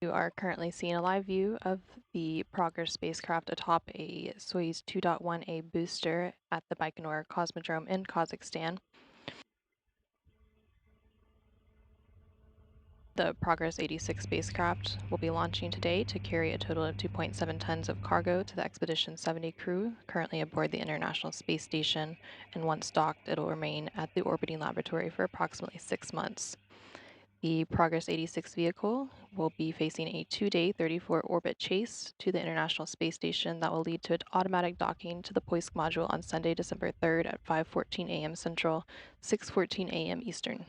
You are currently seeing a live view of the Progress spacecraft atop a Soyuz 2.1A booster at the Baikonur Cosmodrome in Kazakhstan. The Progress 86 spacecraft will be launching today to carry a total of 2.7 tons of cargo to the Expedition 70 crew currently aboard the International Space Station, and once docked, it'll remain at the orbiting laboratory for approximately 6 months. The Progress 86 vehicle will be facing a 2-day 34-orbit chase to the International Space Station that will lead to an automatic docking to the Poisk module on Sunday, December 3rd at 5:14 a.m. Central, 6:14 a.m. Eastern.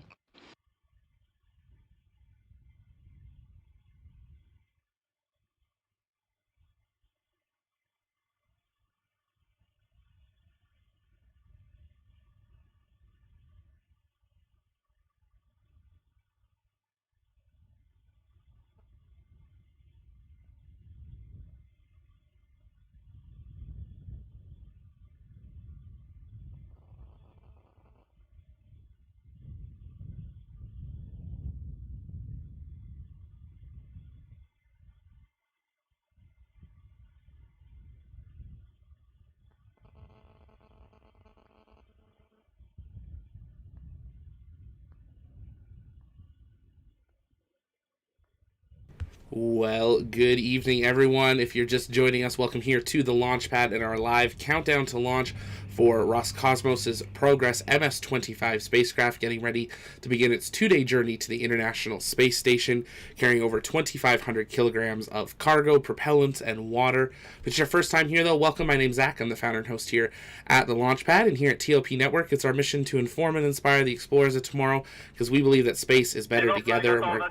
Well, good evening, everyone. If you're just joining us, welcome here to the launch pad and our live countdown to launch for Roscosmos' Progress MS-25 spacecraft, getting ready to begin its 2-day journey to the International Space Station, carrying over 2,500 kilograms of cargo, propellants, and water. If it's your first time here, though, welcome. My name's Zach. I'm the founder and host here at the launch pad, and here at TLP Network, it's our mission to inform and inspire the explorers of tomorrow, because we believe that space is better together. We're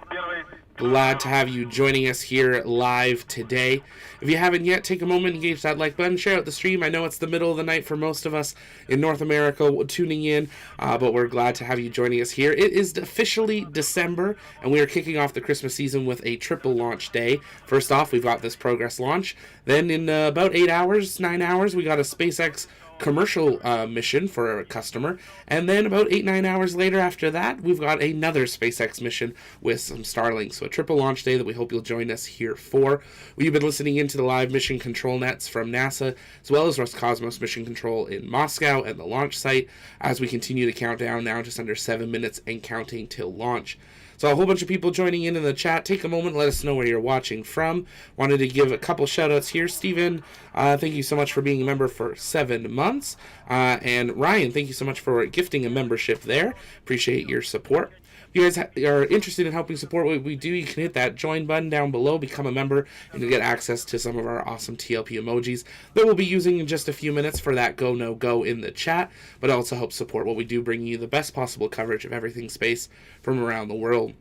glad to have you joining us here live today. If you haven't yet, take a moment, engage that like button, share out the stream. I know it's the middle of the night for most of us in North America tuning in, but we're glad to have you joining us here. It is officially December, and we are kicking off the Christmas season with a triple launch day. First off, we've got this Progress launch. Then in about 9 hours, we got a SpaceX commercial mission for a customer, and then about 8-9 hours later after that, we've got another SpaceX mission with some Starlink. So a triple launch day that we hope you'll join us here for. We've been listening into the live mission control nets from NASA, as well as Roscosmos mission control in Moscow and the launch site, as we continue to count down now just under 7 minutes and counting till launch. So a whole bunch of people joining in the chat. Take a moment, let us know where you're watching from. Wanted to give a couple shout outs here. Steven, thank you so much for being a member for 7 months. And Ryan, thank you so much for gifting a membership there. Appreciate your support. If you guys are interested in helping support what we do, you can hit that join button down below, become a member, and you'll get access to some of our awesome TLP emojis that we'll be using in just a few minutes for that go, no go in the chat, but also help support what we do, bringing you the best possible coverage of everything space from around the world.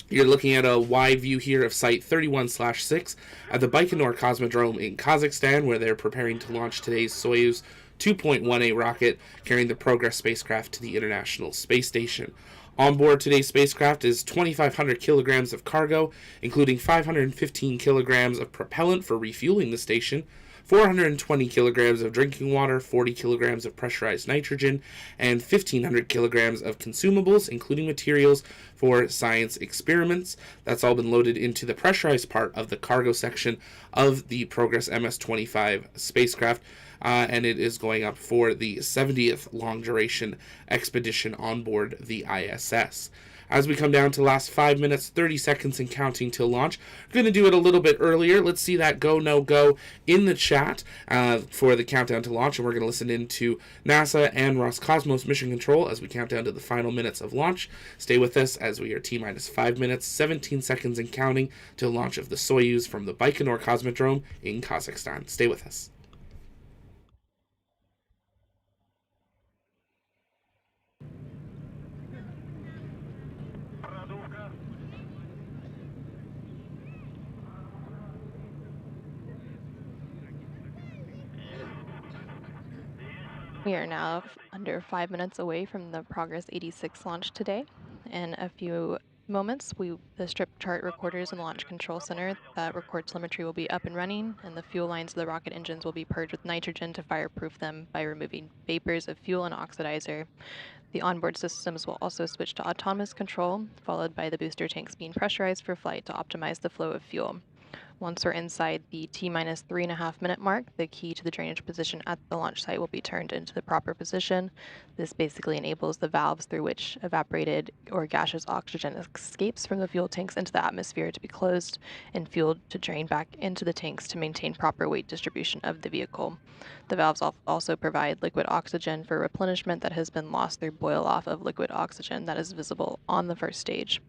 You're looking at a wide view here of Site 31/6 at the Baikonur Cosmodrome in Kazakhstan, where they're preparing to launch today's Soyuz 2.1A rocket carrying the Progress spacecraft to the International Space Station. On board today's spacecraft is 2,500 kilograms of cargo, including 515 kilograms of propellant for refueling the station, 420 kilograms of drinking water, 40 kilograms of pressurized nitrogen, and 1,500 kilograms of consumables, including materials for science experiments. That's all been loaded into the pressurized part of the cargo section of the Progress MS-25 spacecraft, and it is going up for the 70th long-duration expedition on board the ISS. As we come down to the last 5 minutes, 30 seconds and counting till launch, we're going to do it a little bit earlier. Let's see that go, no go in the chat for the countdown to launch, and we're going to listen into NASA and Roscosmos mission control as we count down to the final minutes of launch. Stay with us as we are T-minus 5 minutes, 17 seconds and counting till launch of the Soyuz from the Baikonur Cosmodrome in Kazakhstan. Stay with us.
We are now under 5 minutes away from the Progress 86 launch today. In a few moments, the strip chart recorders in the Launch Control Center that record telemetry will be up and running, and the fuel lines of the rocket engines will be purged with nitrogen to fireproof them by removing vapors of fuel and oxidizer. The onboard systems will also switch to autonomous control, followed by the booster tanks being pressurized for flight to optimize the flow of fuel. Once we're inside the T-minus 3.5 minute mark, the key to the drainage position at the launch site will be turned into the proper position. This basically enables the valves through which evaporated or gaseous oxygen escapes from the fuel tanks into the atmosphere to be closed and fuel to drain back into the tanks to maintain proper weight distribution of the vehicle. The valves also provide liquid oxygen for replenishment that has been lost through boil off of liquid oxygen that is visible on the first stage.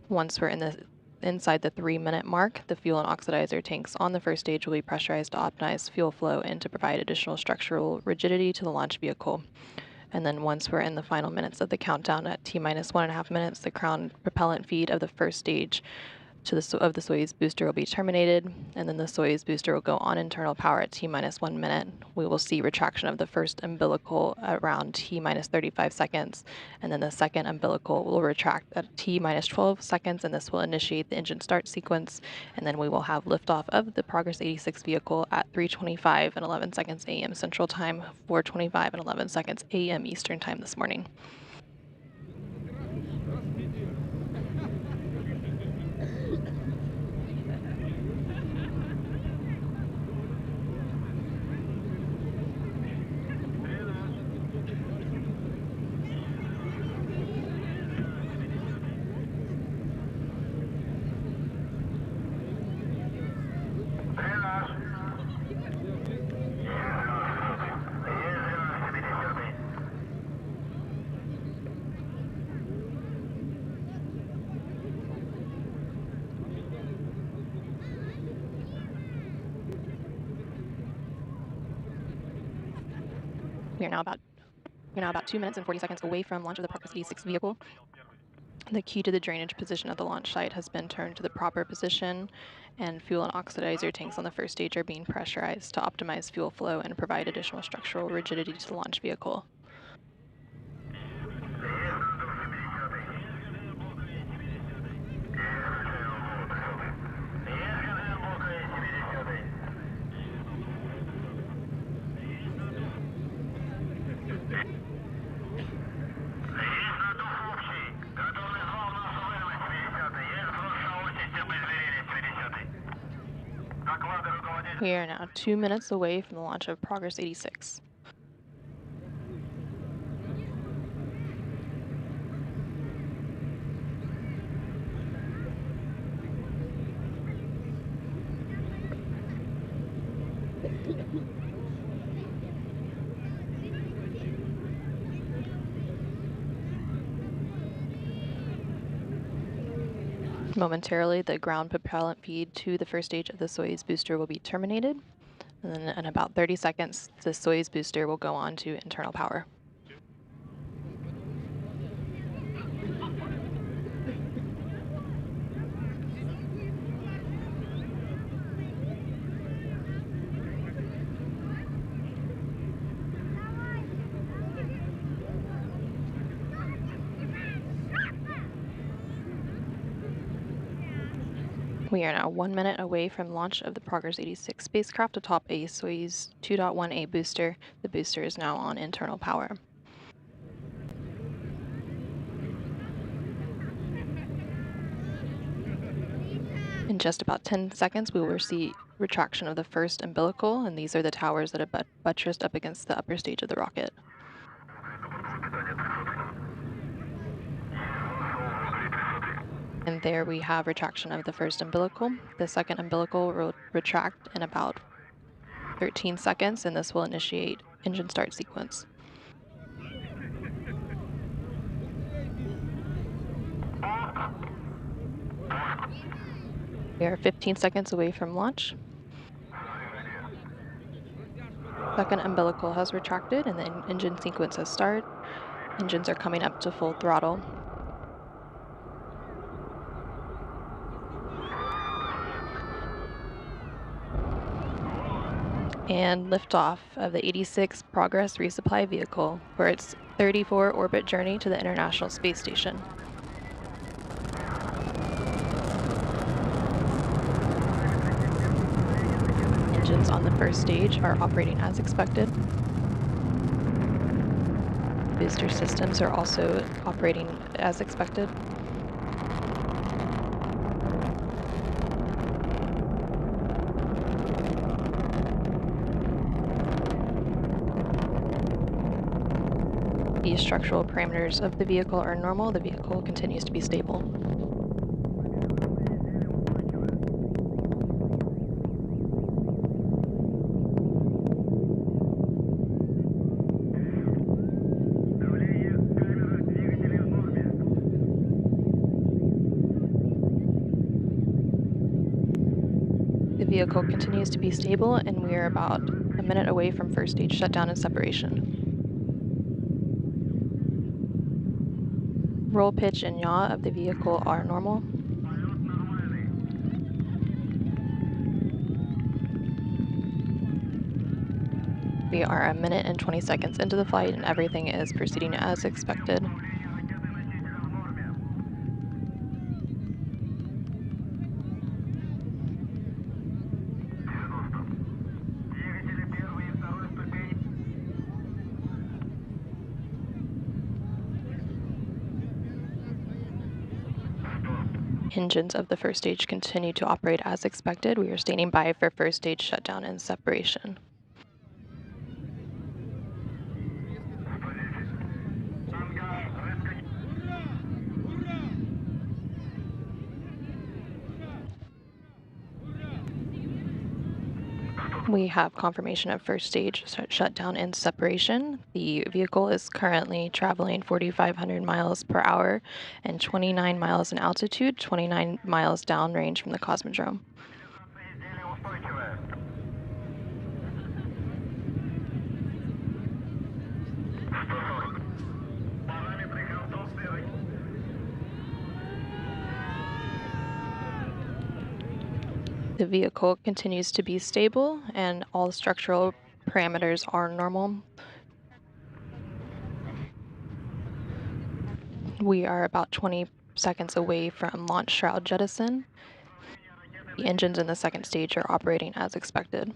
Once we're inside the 3 minute mark, the fuel and oxidizer tanks on the first stage will be pressurized to optimize fuel flow and to provide additional structural rigidity to the launch vehicle. And then once we're in the final minutes of the countdown at T-minus 1.5 minutes, the crown propellant feed of the first stage of the Soyuz booster will be terminated, and then the Soyuz booster will go on internal power at T-minus 1 minute. We will see retraction of the first umbilical around T-minus 35 seconds, and then the second umbilical will retract at T-minus 12 seconds, and this will initiate the engine start sequence, and then we will have liftoff of the Progress 86 vehicle at 3:25 and 11 seconds a.m. Central Time, 4:25 and 11 seconds a.m. Eastern Time this morning. We're now about 2 minutes and 40 seconds away from launch of the Progress 86 vehicle. The key to the drainage position at the launch site has been turned to the proper position, and fuel and oxidizer tanks on the first stage are being pressurized to optimize fuel flow and provide additional structural rigidity to the launch vehicle. We are now 2 minutes away from the launch of Progress 86. Momentarily, the ground propellant feed to the first stage of the Soyuz booster will be terminated. And then in about 30 seconds, the Soyuz booster will go on to internal power. We are now 1 minute away from launch of the Progress 86 spacecraft atop a Soyuz 2.1A booster. The booster is now on internal power. In just about 10 seconds, we will see retraction of the first umbilical, and these are the towers that are buttressed up against the upper stage of the rocket. And there we have retraction of the first umbilical. The second umbilical will retract in about 13 seconds, and this will initiate engine start sequence. We are 15 seconds away from launch. Second umbilical has retracted and the engine sequence has started. Engines are coming up to full throttle. And liftoff of the 86 Progress Resupply vehicle for its 34 orbit journey to the International Space Station. Engines on the first stage are operating as expected. Booster systems are also operating as expected. The structural parameters of the vehicle are normal. The vehicle continues to be stable. The vehicle continues to be stable, and we are about a minute away from first stage shutdown and separation. Roll, pitch, and yaw of the vehicle are normal. We are a minute and 20 seconds into the flight, and everything is proceeding as expected. Engines of the first stage continue to operate as expected. We are standing by for first stage shutdown and separation. We have confirmation of first stage shutdown and separation. The vehicle is currently traveling 4,500 miles per hour and 29 miles in altitude, 29 miles downrange from the Cosmodrome. The vehicle continues to be stable and all structural parameters are normal. We are about 20 seconds away from launch shroud jettison. The engines in the second stage are operating as expected.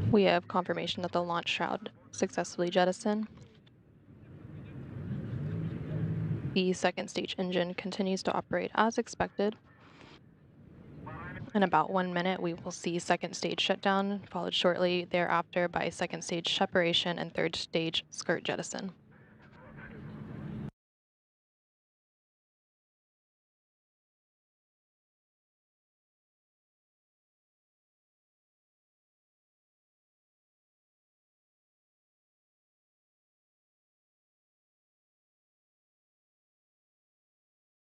We have confirmation that the launch shroud successfully jettisoned. The second stage engine continues to operate as expected. In about 1 minute, we will see second stage shutdown, followed shortly thereafter by second stage separation and third stage skirt jettison.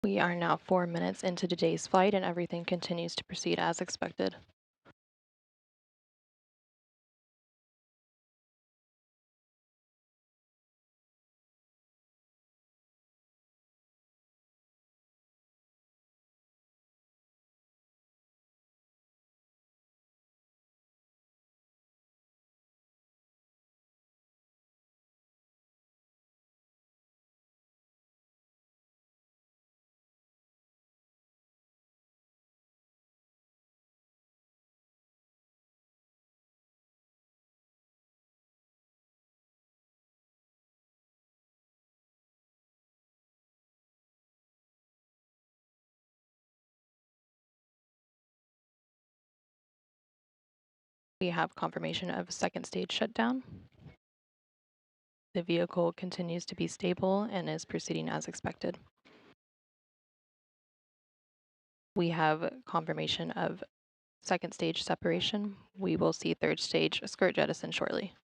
We are now 4 minutes into today's flight and everything continues to proceed as expected. We have confirmation of second stage shutdown. The vehicle continues to be stable and is proceeding as expected. We have confirmation of second stage separation. We will see third stage skirt jettison shortly.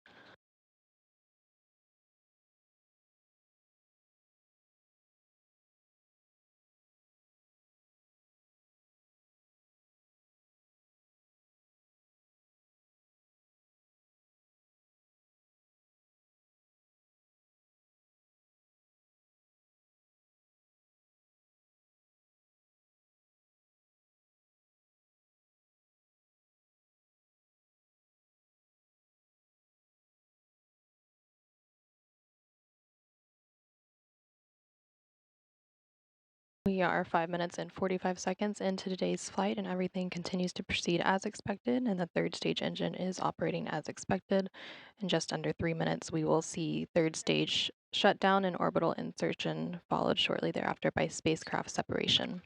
We are 5 minutes and 45 seconds into today's flight and everything continues to proceed as expected and the third stage engine is operating as expected. In just under 3 minutes, we will see third stage shutdown and orbital insertion, followed shortly thereafter by spacecraft separation.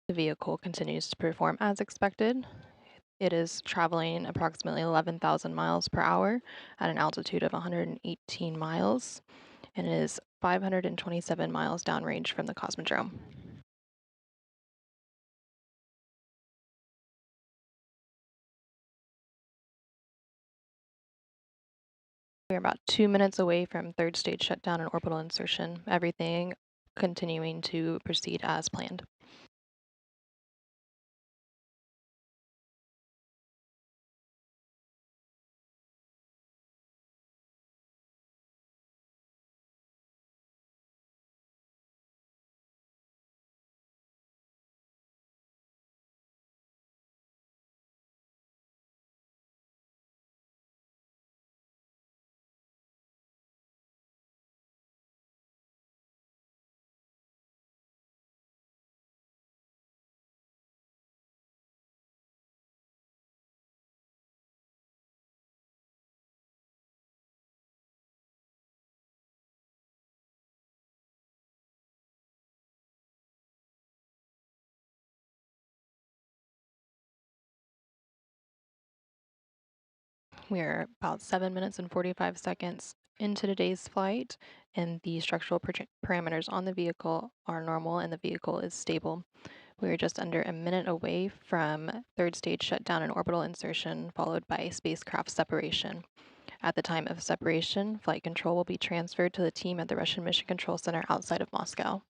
The vehicle continues to perform as expected. It is traveling approximately 11,000 miles per hour at an altitude of 118 miles and is 527 miles downrange from the Cosmodrome. We're about 2 minutes away from third stage shutdown and orbital insertion, everything continuing to proceed as planned. We're about 7 minutes and 45 seconds into today's flight, and the structural parameters on the vehicle are normal and the vehicle is stable. We're just under a minute away from third stage shutdown and orbital insertion, followed by spacecraft separation. At the time of separation, flight control will be transferred to the team at the Russian Mission Control Center outside of Moscow.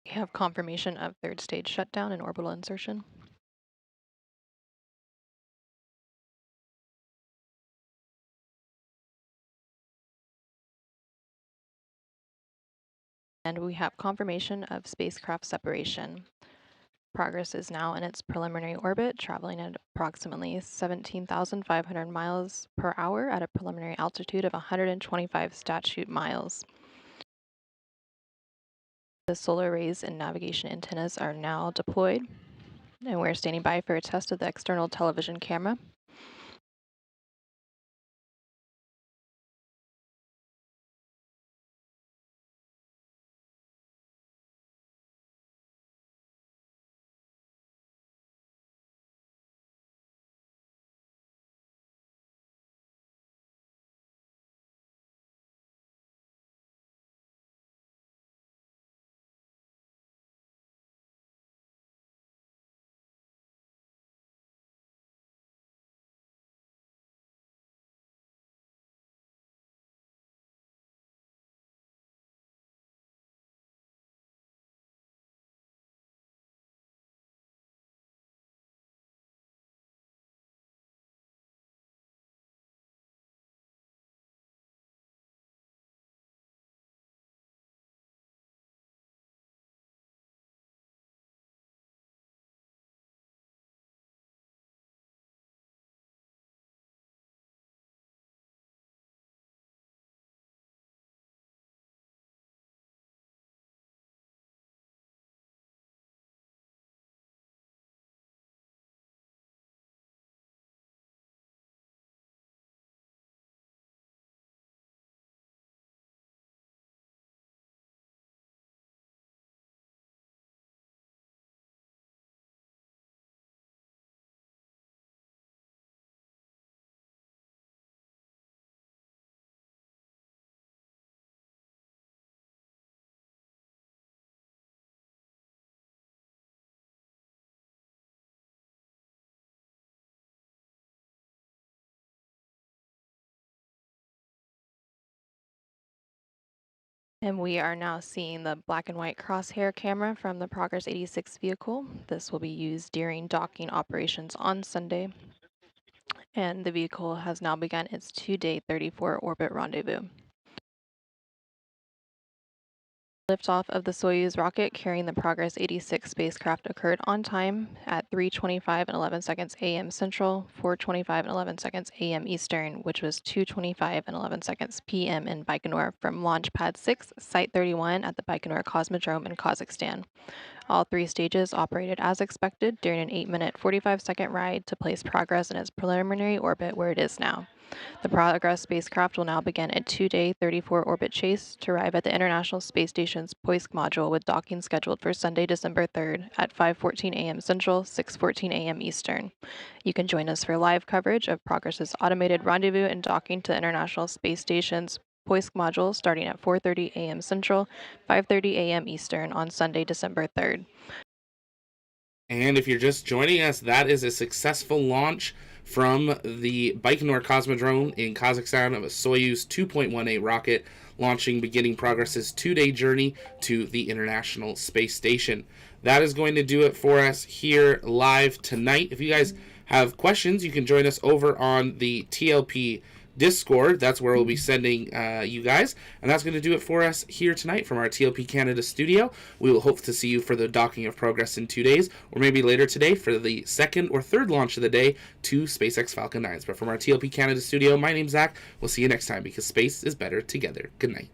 We have confirmation of third stage shutdown and orbital insertion. And we have confirmation of spacecraft separation. Progress is now in its preliminary orbit, traveling at approximately 17,500 miles per hour at a preliminary altitude of 125 statute miles. The solar arrays and navigation antennas are now deployed, and we're standing by for a test of the external television camera. And we are now seeing the black and white crosshair camera from the Progress 86 vehicle. This will be used during docking operations on Sunday. And the vehicle has now begun its 2-day 34 orbit rendezvous. Liftoff of the Soyuz rocket carrying the Progress 86 spacecraft occurred on time at 3:25 and 11 seconds a.m. Central, 4:25 and 11 seconds a.m. Eastern, which was 2:25 and 11 seconds p.m. in Baikonur from Launch Pad 6, Site 31 at the Baikonur Cosmodrome in Kazakhstan. All 3 stages operated as expected during an 8-minute 45-second ride to place Progress in its preliminary orbit where it is now. The Progress spacecraft will now begin a 2-day 34 orbit chase to arrive at the International Space Station's Poisk module with docking scheduled for Sunday, December 3rd at 5:14 a.m. Central, 6:14 a.m. Eastern. You can join us for live coverage of Progress's automated rendezvous and docking to the International Space Station's Poisk module starting at 4:30 a.m. Central, 5:30 a.m. Eastern on Sunday, December 3rd.
And if you're just joining us, that is a successful launch from the Baikonur Cosmodrome in Kazakhstan of a Soyuz 2.18 rocket, launching beginning Progress's 2-day journey to the International Space Station. That is going to do it for us here live tonight. If you guys have questions, you can join us over on the TLP Discord. That's where we'll be sending you guys. And that's going to do it for us here tonight from our TLP Canada studio. We will hope to see you for the docking of Progress in 2 days, or maybe later today for the second or third launch of the day to SpaceX Falcon 9s. But from our TLP Canada studio, my name's Zach. We'll see you next time because space is better together. Good night.